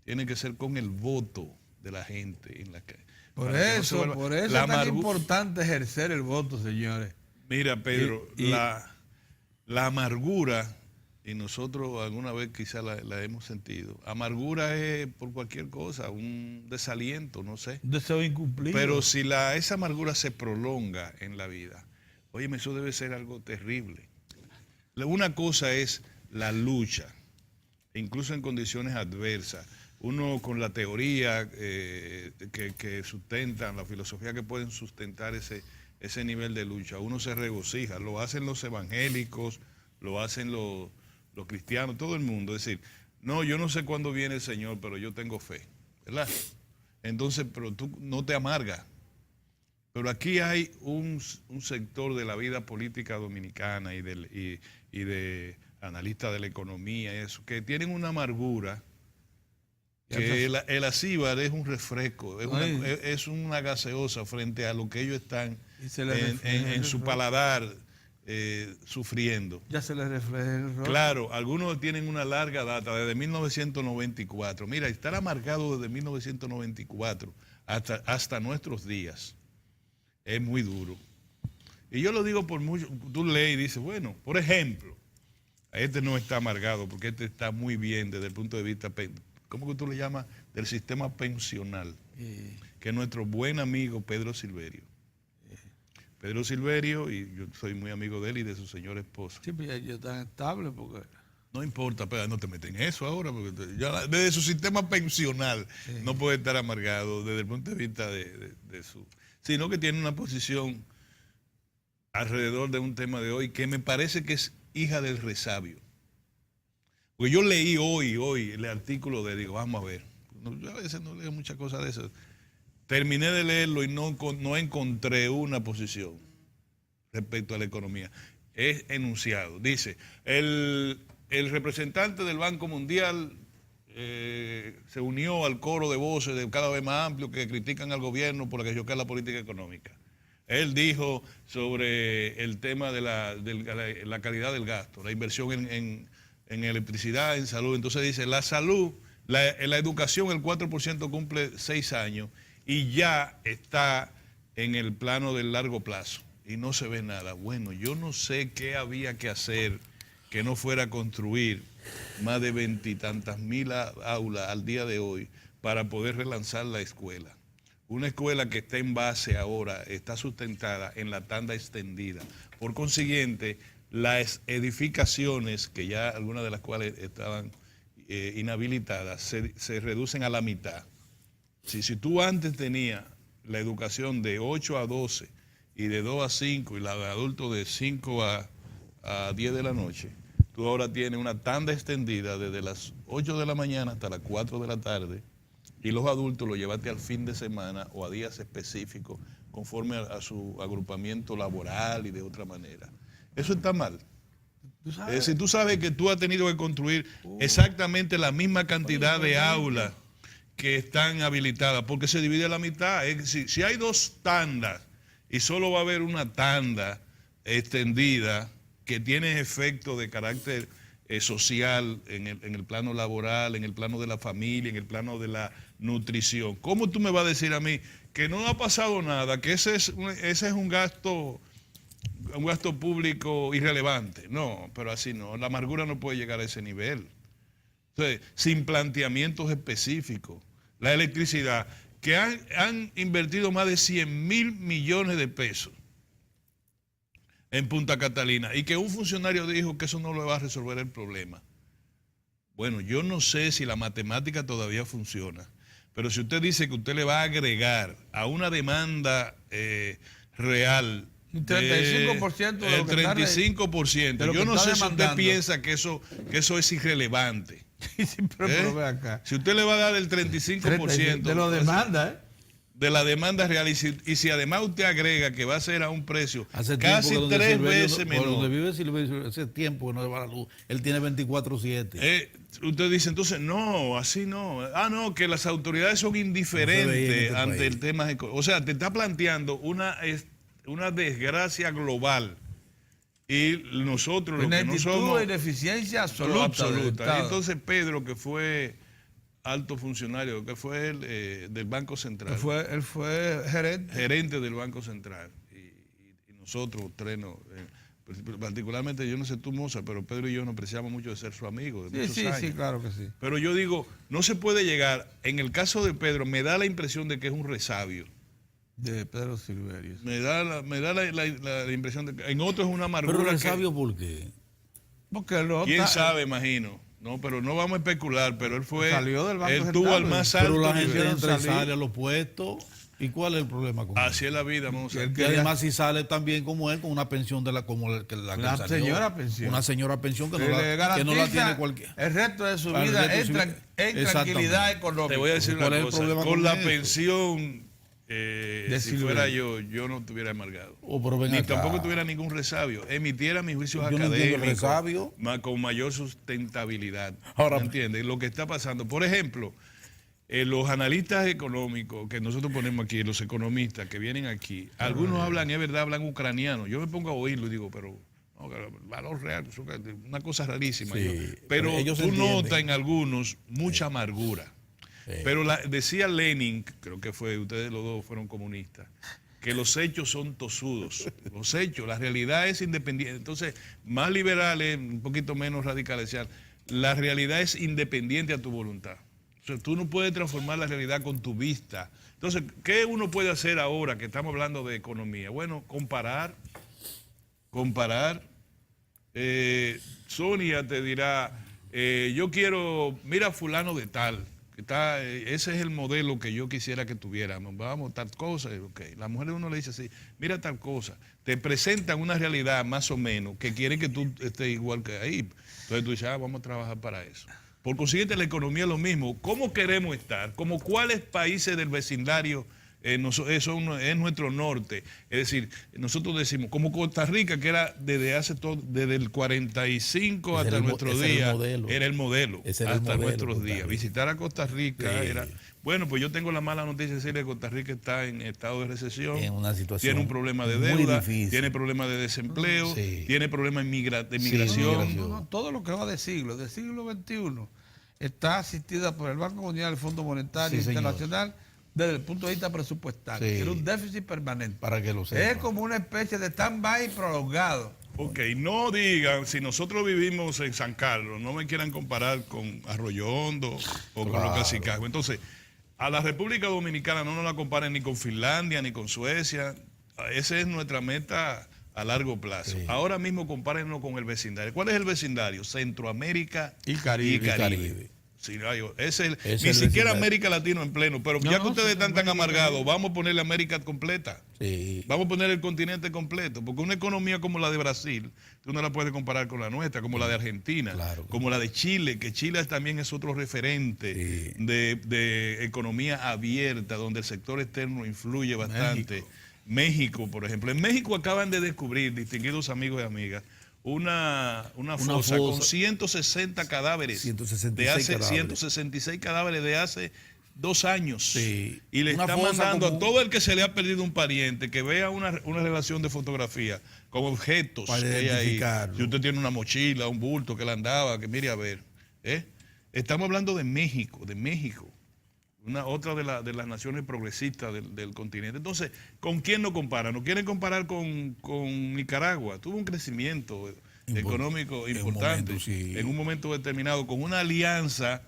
Tiene que ser con el voto de la gente en la calle. Por eso es tan importante ejercer el voto, señores. Mira, Pedro, la amargura, y nosotros alguna vez quizá la hemos sentido, amargura es por cualquier cosa, un desaliento, no sé. Un deseo incumplido. Pero si esa amargura se prolonga en la vida, óyeme, eso debe ser algo terrible. Una cosa es la lucha, incluso en condiciones adversas. Uno con la teoría que sustentan, la filosofía que pueden sustentar ese nivel de lucha, uno se regocija. Lo hacen los evangélicos, lo hacen los cristianos, todo el mundo. Es decir, no, yo no sé cuándo viene el Señor, pero yo tengo fe, ¿verdad? Entonces, pero tú no te amargas. Pero aquí hay un sector de la vida política dominicana y de analistas de la economía, eso, que tienen una amargura, que el acíbar es un refresco, es una gaseosa frente a lo que ellos están en su paladar sufriendo. Ya se les refleja el rostro. Claro, algunos tienen una larga data, desde 1994. Mira, estar amargado desde 1994 hasta nuestros días es muy duro. Y yo lo digo por mucho, tú lees y dices, bueno, por ejemplo, este no está amargado porque este está muy bien desde el punto de vista, ¿cómo que tú le llamas? Del sistema pensional, que es nuestro buen amigo Pedro Silverio. Pedro Silverio, y yo soy muy amigo de él y de su señora esposa. Sí, pero yo tan estable porque... No importa, pero no te metes en eso ahora, porque ya desde su sistema pensional no puede estar amargado desde el punto de vista de su... Sino que tiene una posición alrededor de un tema de hoy que me parece que es hija del resabio. Porque yo leí hoy el artículo digo, vamos a ver. Yo a veces no leo muchas cosas de esas. Terminé de leerlo y no encontré una posición respecto a la economía. Es enunciado. Dice, el representante del Banco Mundial se unió al coro de voces de cada vez más amplio que critican al gobierno por equivocar la política económica. Él dijo sobre el tema de la calidad del gasto, la inversión en electricidad, en salud. Entonces dice, la salud, la educación, el 4% cumple 6 años y ya está en el plano del largo plazo y no se ve nada. Bueno, yo no sé qué había que hacer que no fuera a construir más de 20 y tantas mil aulas al día de hoy para poder relanzar la escuela. Una escuela que está en base ahora, está sustentada en la tanda extendida. Por consiguiente, las edificaciones, que ya algunas de las cuales estaban inhabilitadas, se reducen a la mitad. Si tú antes tenías la educación de 8 a 12 y de 2 a 5 y la de adultos de 5 a 10 de la noche, tú ahora tienes una tanda extendida desde las 8 de la mañana hasta las 4 de la tarde y los adultos los llevaste al fin de semana o a días específicos conforme a su agrupamiento laboral y de otra manera. Eso está mal. Es decir, tú sabes que tú has tenido que construir exactamente la misma cantidad de aulas que están habilitadas, porque se divide a la mitad. Es decir, si hay 2 tandas y solo va a haber una tanda extendida que tiene efecto de carácter social en el plano laboral, en el plano de la familia, en el plano de la nutrición, ¿cómo tú me vas a decir a mí que no ha pasado nada, que ese es un gasto público irrelevante? No, pero así no. La amargura no puede llegar a ese nivel. Entonces, sin planteamientos específicos. La electricidad, que han invertido más de 100.000 millones de pesos en Punta Catalina y que un funcionario dijo que eso no le va a resolver el problema. Bueno, yo no sé si la matemática todavía funciona, pero si usted dice que usted le va a agregar a una demanda real un 35% de lo que está 35%, yo no sé si usted piensa que eso es irrelevante. pero ve acá. Si usted le va a dar el 35% de lo demanda, de la demanda real, y si además usted agrega que va a ser a un precio hace casi 3 veces menor. Donde vive Silverio, ese tiempo que no le va la luz, él tiene 24/7. Usted dice entonces, no, así no. No, que las autoridades son indiferentes ante el tema. O sea, te está planteando una desgracia global. Y nosotros, lo que no somos, ineficiencia absoluta. Y entonces Pedro, que fue alto funcionario, que fue del Banco Central. Él fue gerente del Banco Central. Y nosotros, tres, particularmente, yo no sé tú, Moza, pero Pedro y yo nos apreciamos mucho de ser su amigo de muchos años. Sí, claro que sí. Pero yo digo, no se puede llegar, en el caso de Pedro, me da la impresión de que es un resabio. De Pedro Silverio. Me da la impresión de que en otros es una amargura. ¿Pero resabio por qué? Porque ¿Quién sabe, imagino? No, pero no vamos a especular, pero él salió del Banco él Central, tuvo al más alto. Pero la gente nivel. entra y sale a los puestos. ¿Y cuál es el problema con Así es la vida, vamos a ver. Y además si sale también como él, con una pensión una señora pensión. Una señora pensión que no la tiene cualquiera. El resto de su vida en tranquilidad económica. Te voy a decir una cosa, con la pensión, si fuera yo no estuviera amargado. Ni tampoco tuviera ningún resabio. Emitiera mis juicios académicos con mayor sustentabilidad. Ahora, ¿me entiendes? Lo que está pasando. Por ejemplo, los analistas económicos que nosotros ponemos aquí, los economistas que vienen aquí, algunos hablan, es verdad, hablan ucraniano. Yo me pongo a oírlo y digo, pero no, el valor real, una cosa rarísima. Sí, pero tú notas en algunos mucha amargura. Pero decía Lenin, creo que ustedes los dos fueron comunistas, que los hechos son tosudos. Los hechos, la realidad es independiente. Entonces, más liberales, un poquito menos radicales, la realidad es independiente a tu voluntad. O sea, tú no puedes transformar la realidad con tu vista. Entonces, ¿qué uno puede hacer ahora que estamos hablando de economía? Bueno, comparar. Sonia te dirá, yo quiero, mira fulano de tal. Ese es el modelo que yo quisiera que tuviéramos. Vamos, tal cosa. Okay. La mujer de uno le dice así, mira tal cosa. Te presentan una realidad más o menos que quieren que tú estés igual que ahí. Entonces tú dices, vamos a trabajar para eso. Por consiguiente, la economía es lo mismo. ¿Cómo queremos estar? ¿Como cuáles países del vecindario es nuestro norte? Es decir, nosotros decimos, como Costa Rica, que era desde el 45 hasta nuestros días, era el modelo, hasta nuestros días. Visitar a Costa Rica era... Bueno, pues yo tengo la mala noticia de decirle que Costa Rica está en estado de recesión, en una situación tiene un problema de deuda, tiene problemas de desempleo, tiene problemas de migración. No, todo lo que va del siglo XXI está asistida por el Banco Mundial, el Fondo Monetario Internacional, desde el punto de vista presupuestal. Tiene un déficit permanente. Para que lo sepa. Es como una especie de stand-by prolongado. Ok, no digan, si nosotros vivimos en San Carlos, no me quieran comparar con Arroyo Hondo o con los Cacicagos. Entonces, a la República Dominicana no nos la comparen ni con Finlandia ni con Suecia. Esa es nuestra meta a largo plazo. Ahora mismo compárenlo con el vecindario. ¿Cuál es el vecindario? Centroamérica y Caribe. Sí, ni siquiera América Latina en pleno, pero ya que ustedes están tan amargados, vamos a ponerle América completa. Vamos a poner el continente completo, porque una economía como la de Brasil, tú no la puedes comparar con la nuestra, como la de Argentina, como la de Chile, que Chile también es otro referente de economía abierta, donde el sector externo influye bastante. México, por ejemplo. En México acaban de descubrir, distinguidos amigos y amigas, una fosa con 160 cadáveres. 166 cadáveres de hace 2 años. Y le está mandando a todo el que se le ha perdido un pariente que vea una relación de fotografía con objetos que hay ahí. Si usted tiene una mochila, un bulto que le andaba, que mire a ver. Estamos hablando de México. Otra de las naciones progresistas del continente. Entonces, ¿con quién nos comparan? ¿Nos quieren comparar con Nicaragua? Tuvo un crecimiento económico importante en un momento determinado, con una alianza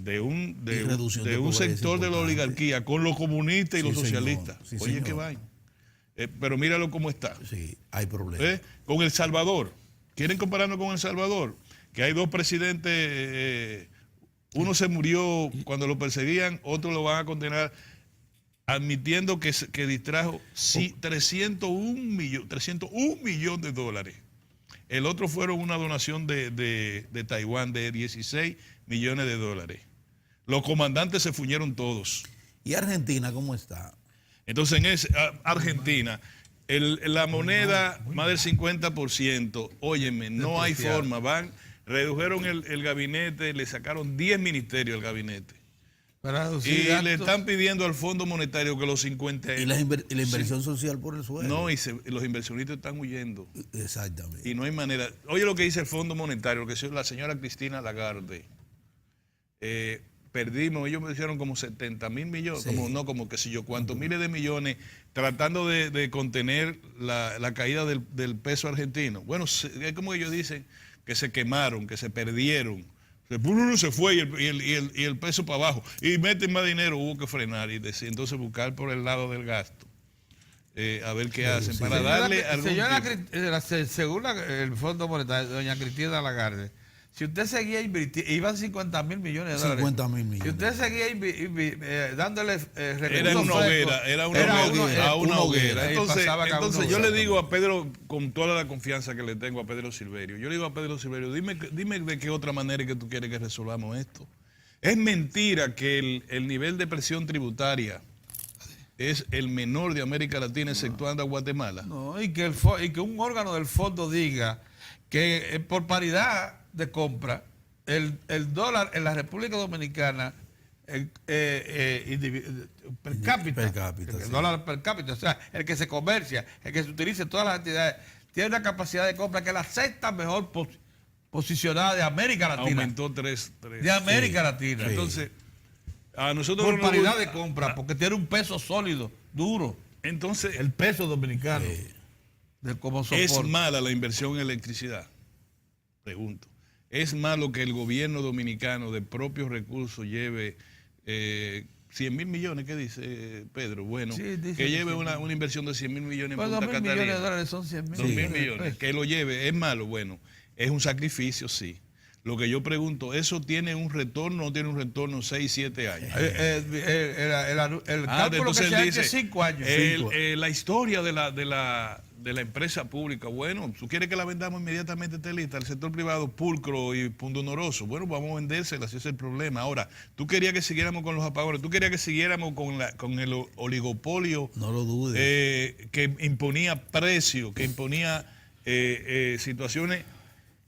de un reducción de pobreza sector de la importante. oligarquía con los comunistas y Sí, los señor. socialistas. Sí, Oye, señor. qué vaina. Pero míralo cómo está. Sí, hay problemas. Con El Salvador. ¿Quieren compararnos con El Salvador? Que hay dos presidentes, uno se murió cuando lo perseguían, otro lo van a condenar, admitiendo que distrajo 301 millones de dólares. El otro fueron una donación de Taiwán de 16 millones de dólares. Los comandantes se fuñeron todos. ¿Y Argentina cómo está? Entonces, Argentina, la moneda más del 50%, óyeme, no hay forma, redujeron el gabinete, le sacaron 10 ministerios al gabinete. Y le están pidiendo al Fondo Monetario que los 50... ¿Y la inversión social por el suelo? No, y los inversionistas están huyendo. Exactamente. Y no hay manera. Oye lo que dice el Fondo Monetario, lo que dice la señora Cristina Lagarde. Perdimos, ellos me dijeron como 70 mil millones, Sí. como que si yo cuántos miles de millones, tratando de contener la caída del peso argentino. Bueno, es como ellos dicen, que se quemaron, que se perdieron. Se fue y el peso para abajo. Y meten más dinero, hubo que frenar y decir, entonces buscar por el lado del gasto. A ver qué hacen. Sí. Para darle algún según el Fondo Monetario, doña Cristina Lagarde, si usted seguía invirtiendo, iban 50 mil millones de dólares. 50 mil millones. Si usted seguía dándole Era una hoguera. Entonces yo le digo a Pedro, con toda la confianza que le tengo a Pedro Silverio, yo le digo a Pedro Silverio, dime de qué otra manera que tú quieres que resolvamos esto. Es mentira que el nivel de presión tributaria es el menor de América Latina, exceptuando a Guatemala. No, y que un órgano del fondo diga que por paridad de compra, el dólar en la República Dominicana per cápita, el sí. dólar per cápita, o sea, el que se comercia, el que se utiliza en todas las actividades, tiene una capacidad de compra que es la sexta mejor posicionada de América Latina. Aumentó 3. De América Latina. Sí. Entonces, a nosotros Por no nos paridad gusta- de compra, porque tiene un peso sólido, duro. Entonces, El peso dominicano. Como soporte. ¿es mala la inversión en electricidad? Pregunto. ¿Es malo que el gobierno dominicano de propios recursos lleve 100 mil millones? ¿Qué dice Pedro? Bueno, Sí, dice que que lleve 100 una inversión de 100 mil millones en Pues Punta 2.000 millones de Catalina. dólares son 100 mil. 2.000 millones. Que lo lleve. ¿Es malo? Bueno, es un sacrificio, sí. Lo que yo pregunto, ¿eso tiene un retorno o no tiene un retorno 6, 7 años? El cálculo que se ha hecho es 5 años. La historia de la empresa pública, bueno, tú quieres que la vendamos inmediatamente, esté lista, al sector privado pulcro y pundonoroso, bueno, vamos a vendérsela, ese es el problema. Ahora, tú querías que siguiéramos con los apagones, tú querías que siguiéramos con el oligopolio, No lo dudes. que imponía precios, que imponía situaciones.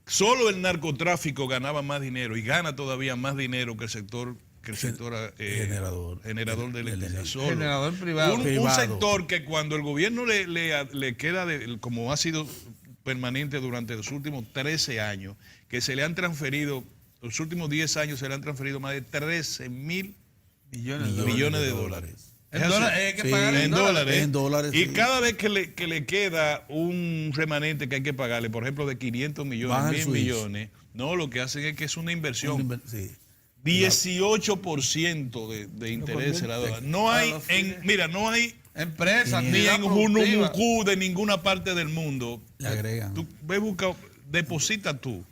Solo el narcotráfico ganaba más dinero y gana todavía más dinero que el sector generador de electricidad. Solo. Generador privado. Un sector que cuando el gobierno le queda, como ha sido permanente durante los últimos 13 años, que se le han transferido, los últimos 10 años se le han transferido más de 13 mil millones de dólares. En dólares, hay que pagar en dólares. En dólares, Y sí. cada vez que le queda un remanente que hay que pagarle, por ejemplo, de 500 millones, Baja el 1.000 switch. millones, no, lo que hacen es que es una inversión. Sí. 18% de interés. No hay, no hay Empresas, ni en productiva. Junumucú de ninguna parte del mundo. Le agregan. Tú deposita tú.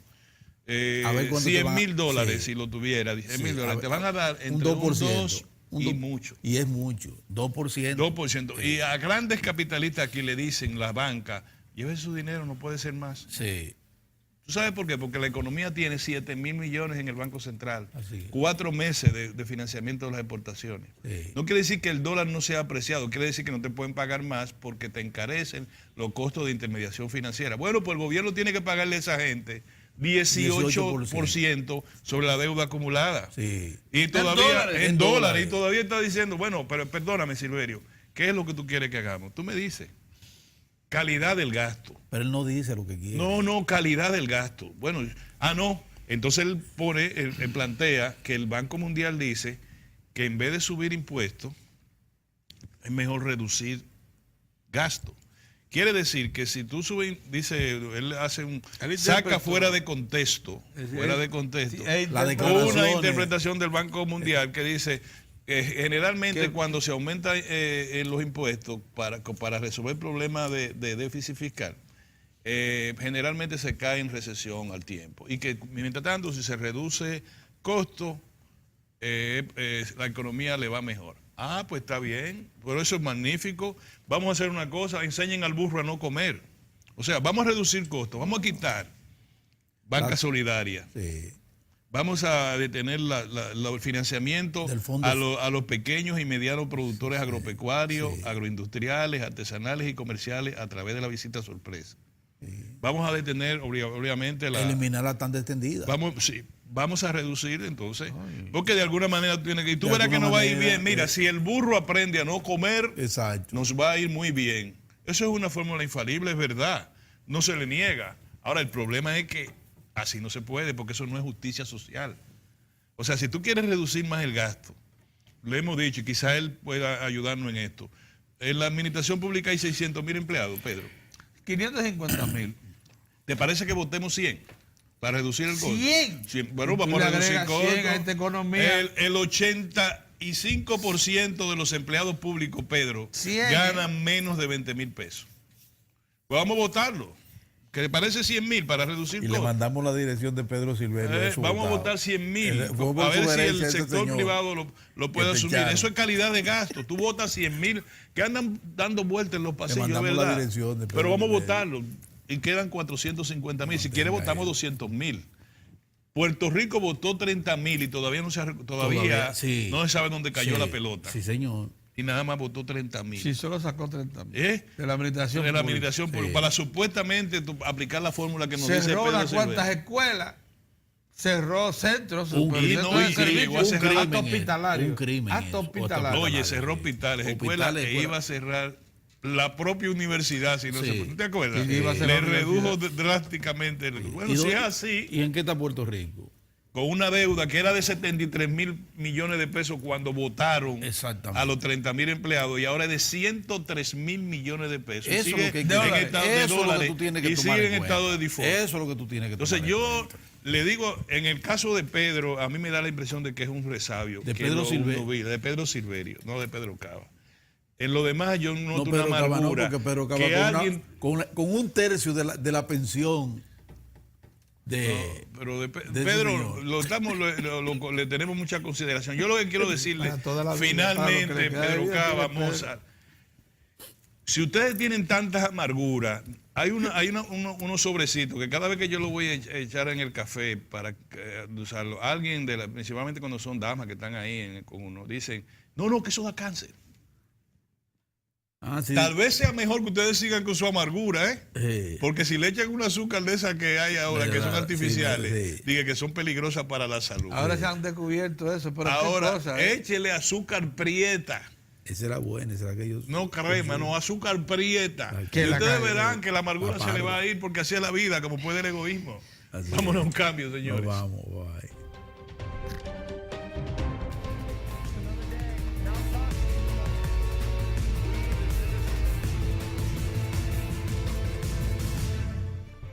A ver cuánto te 100 van a- mil dólares sí. si lo tuviera, 10 mil Sí, dólares, a te ver, van a dar un entre 2%. un 2 y mucho. Y es mucho. 2%. 2%. Y a grandes capitalistas aquí le dicen las bancas, lleve su dinero, no puede ser más. Sí. ¿Tú sabes por qué? Porque la economía tiene 7 mil millones en el Banco Central. Así es. 4 meses de financiamiento de las exportaciones. Sí. No quiere decir que el dólar no sea apreciado, quiere decir que no te pueden pagar más porque te encarecen los costos de intermediación financiera. Bueno, pues el gobierno tiene que pagarle a esa gente 18% sobre la deuda acumulada. Sí. Y todavía En dólares. Y todavía está diciendo, bueno, pero perdóname, Silverio, ¿qué es lo que tú quieres que hagamos? Tú me dices, calidad del gasto. Pero él no dice lo que quiere. No, calidad del gasto. Bueno, no. Entonces él plantea que el Banco Mundial dice que en vez de subir impuestos, es mejor reducir gasto. Quiere decir que si tú subes, dice, él hace Él saca interpretó. fuera de contexto, La declaración. una interpretación del Banco Mundial que dice generalmente cuando se aumentan los impuestos para resolver problemas de déficit fiscal, generalmente se cae en recesión al tiempo. Y que mientras tanto, si se reduce costo, la economía le va mejor. Ah, pues está bien, pero eso es magnífico. Vamos a hacer una cosa, enseñen al burro a no comer. O sea, vamos a reducir costos, vamos a quitar banca solidaria. Sí. Vamos a detener el financiamiento Del fondo. a los pequeños y medianos productores agropecuarios, agroindustriales, artesanales y comerciales a través de la visita sorpresa. Vamos a detener, obviamente, eliminar la tanda extendida. Vamos a reducir entonces, porque de alguna manera tiene que ir. Tú De verás que alguna nos va a ir manera, bien. Mira, si el burro aprende a no comer, Exacto. nos va a ir muy bien. Eso es una fórmula infalible, es verdad. No se le niega. Ahora, el problema es que así no se puede, porque eso no es justicia social. O sea, si tú quieres reducir más el gasto, le hemos dicho, y quizá él pueda ayudarnos en esto. En la administración pública hay 600.000 empleados, Pedro. 550.000. ¿Te parece que votemos 100 para reducir el costo? 100. Bueno, Tú vamos le a reducir agregas costos. 100 a esta economía. El 85% de los empleados públicos, Pedro, 100. ganan menos de 20.000 pesos. Pues vamos a votarlo. ¿Qué le parece 100.000 para reducir Y le costos? mandamos la dirección de Pedro Silverio. Vamos a votar 100.000. Fue por A ver si sugerencia el de sector señor privado lo puede que te asumir. echaron. Eso es calidad de gasto. Tú votas 100.000 que andan dando vueltas en los pasillos, mandamos la ¿verdad? dirección de Pedro Pero vamos a Silverio. votarlo. Y quedan 450.000. Si quiere, votamos 200.000. Puerto Rico votó 30.000 y todavía no se sí. no se sabe dónde cayó Sí, la pelota. Sí, señor. Y nada más votó 30.000. Sí, solo sacó 30.000. ¿Eh? De la administración De la pública. administración pública. Sí. Para supuestamente aplicar la fórmula que nos dice Cerró Pedro unas cuantas Silverio. escuelas, cerró centros, Un supercentros crimen, de y servicio, llegó a cerrar actos hospitalarios. un crimen Actos eso. hospitalarios. Oye, cerró hospitales, escuelas Hospitales, e iba a cerrar la propia universidad, si no Sí. se ¿tú te acuerdas? Sí, iba a Le cerrar la redujo universidad. drásticamente. Bueno, ¿Y si dónde- es así, ¿Y en qué está Puerto Rico? con una deuda que era de 73.000 millones de pesos cuando votaron Exactamente. a los 30.000 empleados y ahora es de 103.000 millones de pesos. Eso es Sigue lo que, en dólares. estado de eso es lo que dólares tú tienes que y tomar sigue en en cuenta. estado de default. Eso es lo que tú tienes que tomar Entonces en yo cuenta. le digo, en el caso de Pedro, a mí me da la impresión de que es un resabio. De que Pedro no Silverio. uno vi, de Pedro Silverio, no de Pedro Cava. En lo demás yo No, noto una Pedro Cava no, amargura. porque Pedro Cava que alguien... con un tercio de la pensión de... Pero de Pedro, ese señor. le tenemos mucha consideración. Yo lo que quiero decirle, Para toda la vida, finalmente, para lo que le queda de Pedro vida, Cava, tiene Pedro. Mozart, si ustedes tienen tantas amarguras, hay unos sobrecitos que cada vez que yo lo voy a echar en el café para usarlo, alguien, principalmente cuando son damas que están ahí con uno, dicen, no, que eso da cáncer. Ah, sí. Tal vez sea mejor que ustedes sigan con su amargura, ¿eh? Sí. Porque si le echan un azúcar de esas que hay ahora, que son ¿Verdad? artificiales, Sí. diga que son peligrosas para la salud. Ahora se han descubierto eso, pero Ahora, qué cosa, ¿eh? échele azúcar prieta, Esa era buena, esa era que ellos... no crema, no azúcar prieta. Que Y la ustedes calle, verán que la amargura la se le va parva. a ir porque así es la vida, como puede el egoísmo. Así Vámonos a es. un cambio, señores. Nos vamos, bye.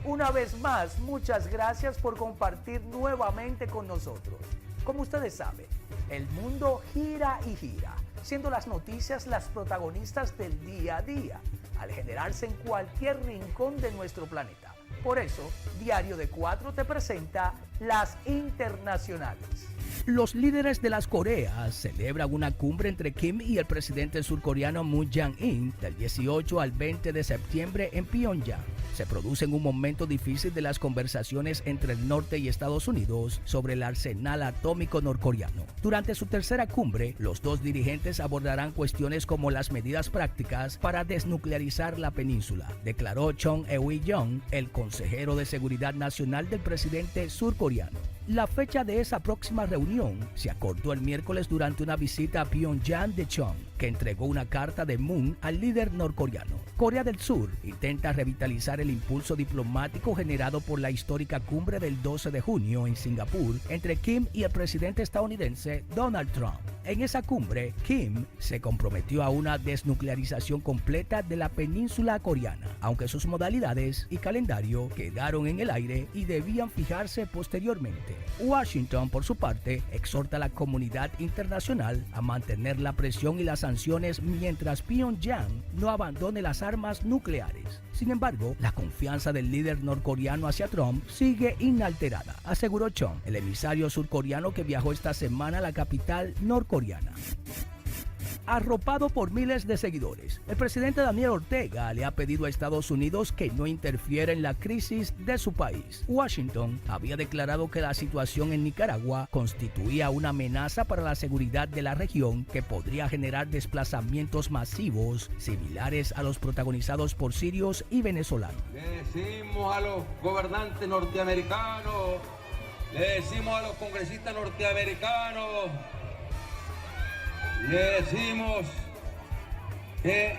Una vez más, muchas gracias por compartir nuevamente con nosotros. Como ustedes saben, el mundo gira y gira, siendo las noticias las protagonistas del día a día, al generarse en cualquier rincón de nuestro planeta. Por eso, Diario de 4 te presenta las internacionales. Los líderes de las Coreas celebran una cumbre entre Kim y el presidente surcoreano Moon Jae-in del 18 al 20 de septiembre en Pyongyang. Se produce en un momento difícil de las conversaciones entre el norte y Estados Unidos sobre el arsenal atómico norcoreano. Durante su tercera cumbre, los dos dirigentes abordarán cuestiones como las medidas prácticas para desnuclearizar la península, declaró Chung Eui-yong, el consejero de seguridad nacional del presidente surcoreano. La fecha de esa próxima reunión se acordó el miércoles durante una visita a Pyongyang de Chung, que entregó una carta de Moon al líder norcoreano. Corea del Sur intenta revitalizar el impulso diplomático generado por la histórica cumbre del 12 de junio en Singapur entre Kim y el presidente estadounidense Donald Trump. En esa cumbre, Kim se comprometió a una desnuclearización completa de la península coreana, aunque sus modalidades y calendario quedaron en el aire y debían fijarse posteriormente. Washington, por su parte, exhorta a la comunidad internacional a mantener la presión y las sanciones mientras Pyongyang no abandone las armas nucleares. Sin embargo, la confianza del líder norcoreano hacia Trump sigue inalterada, aseguró Chung, el emisario surcoreano que viajó esta semana a la capital norcoreana. Arropado por miles de seguidores, el presidente Daniel Ortega le ha pedido a Estados Unidos que no interfiera en la crisis de su país. Washington había declarado que la situación en Nicaragua constituía una amenaza para la seguridad de la región que podría generar desplazamientos masivos similares a los protagonizados por sirios y venezolanos. Le decimos a los gobernantes norteamericanos, le decimos a los congresistas norteamericanos, le decimos que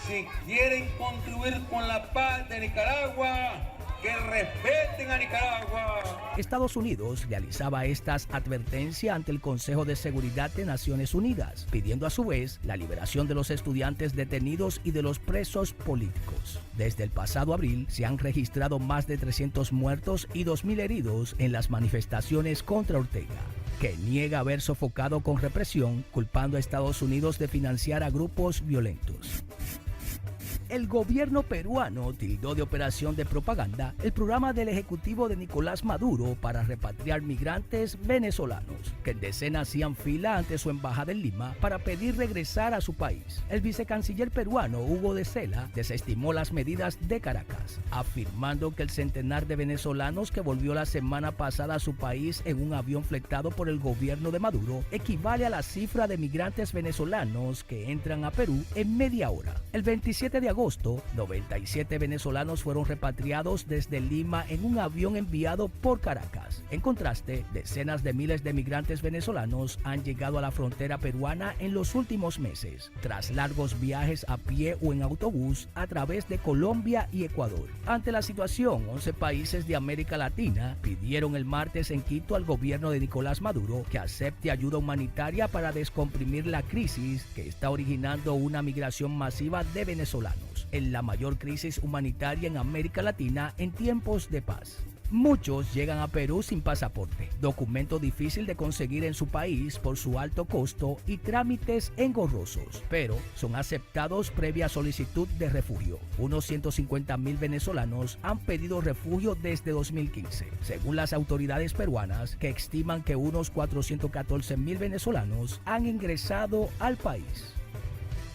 si quieren contribuir con la paz de Nicaragua, que respeten a Nicaragua. Estados Unidos realizaba estas advertencias ante el Consejo de Seguridad de Naciones Unidas, pidiendo a su vez la liberación de los estudiantes detenidos y de los presos políticos. Desde el pasado abril se han registrado más de 300 muertos y 2.000 heridos en las manifestaciones contra Ortega, que niega haber sofocado con represión, culpando a Estados Unidos de financiar a grupos violentos. El gobierno peruano tildó de operación de propaganda el programa del ejecutivo de Nicolás Maduro para repatriar migrantes venezolanos, que en decenas hacían fila ante su embajada en Lima para pedir regresar a su país. El vicecanciller peruano Hugo de Cela desestimó las medidas de Caracas, afirmando que el centenar de venezolanos que volvió la semana pasada a su país en un avión fletado por el gobierno de Maduro equivale a la cifra de migrantes venezolanos que entran a Perú en media hora. El 27 de agosto, 97 venezolanos fueron repatriados desde Lima en un avión enviado por Caracas. En contraste, decenas de miles de migrantes venezolanos han llegado a la frontera peruana en los últimos meses, tras largos viajes a pie o en autobús a través de Colombia y Ecuador. Ante la situación, 11 países de América Latina pidieron el martes en Quito al gobierno de Nicolás Maduro que acepte ayuda humanitaria para descomprimir la crisis que está originando una migración masiva de venezolanos, en la mayor crisis humanitaria en América Latina en tiempos de paz. Muchos llegan a Perú sin pasaporte, documento difícil de conseguir en su país por su alto costo y trámites engorrosos, pero son aceptados previa solicitud de refugio. Unos 150.000 venezolanos han pedido refugio desde 2015, según las autoridades peruanas, que estiman que unos 414.000 venezolanos han ingresado al país.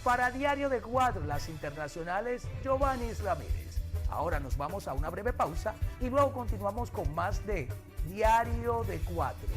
Para Diario de Cuatro, las internacionales, Giovanni Ramírez. Ahora nos vamos a una breve pausa y luego continuamos con más de Diario de Cuatro.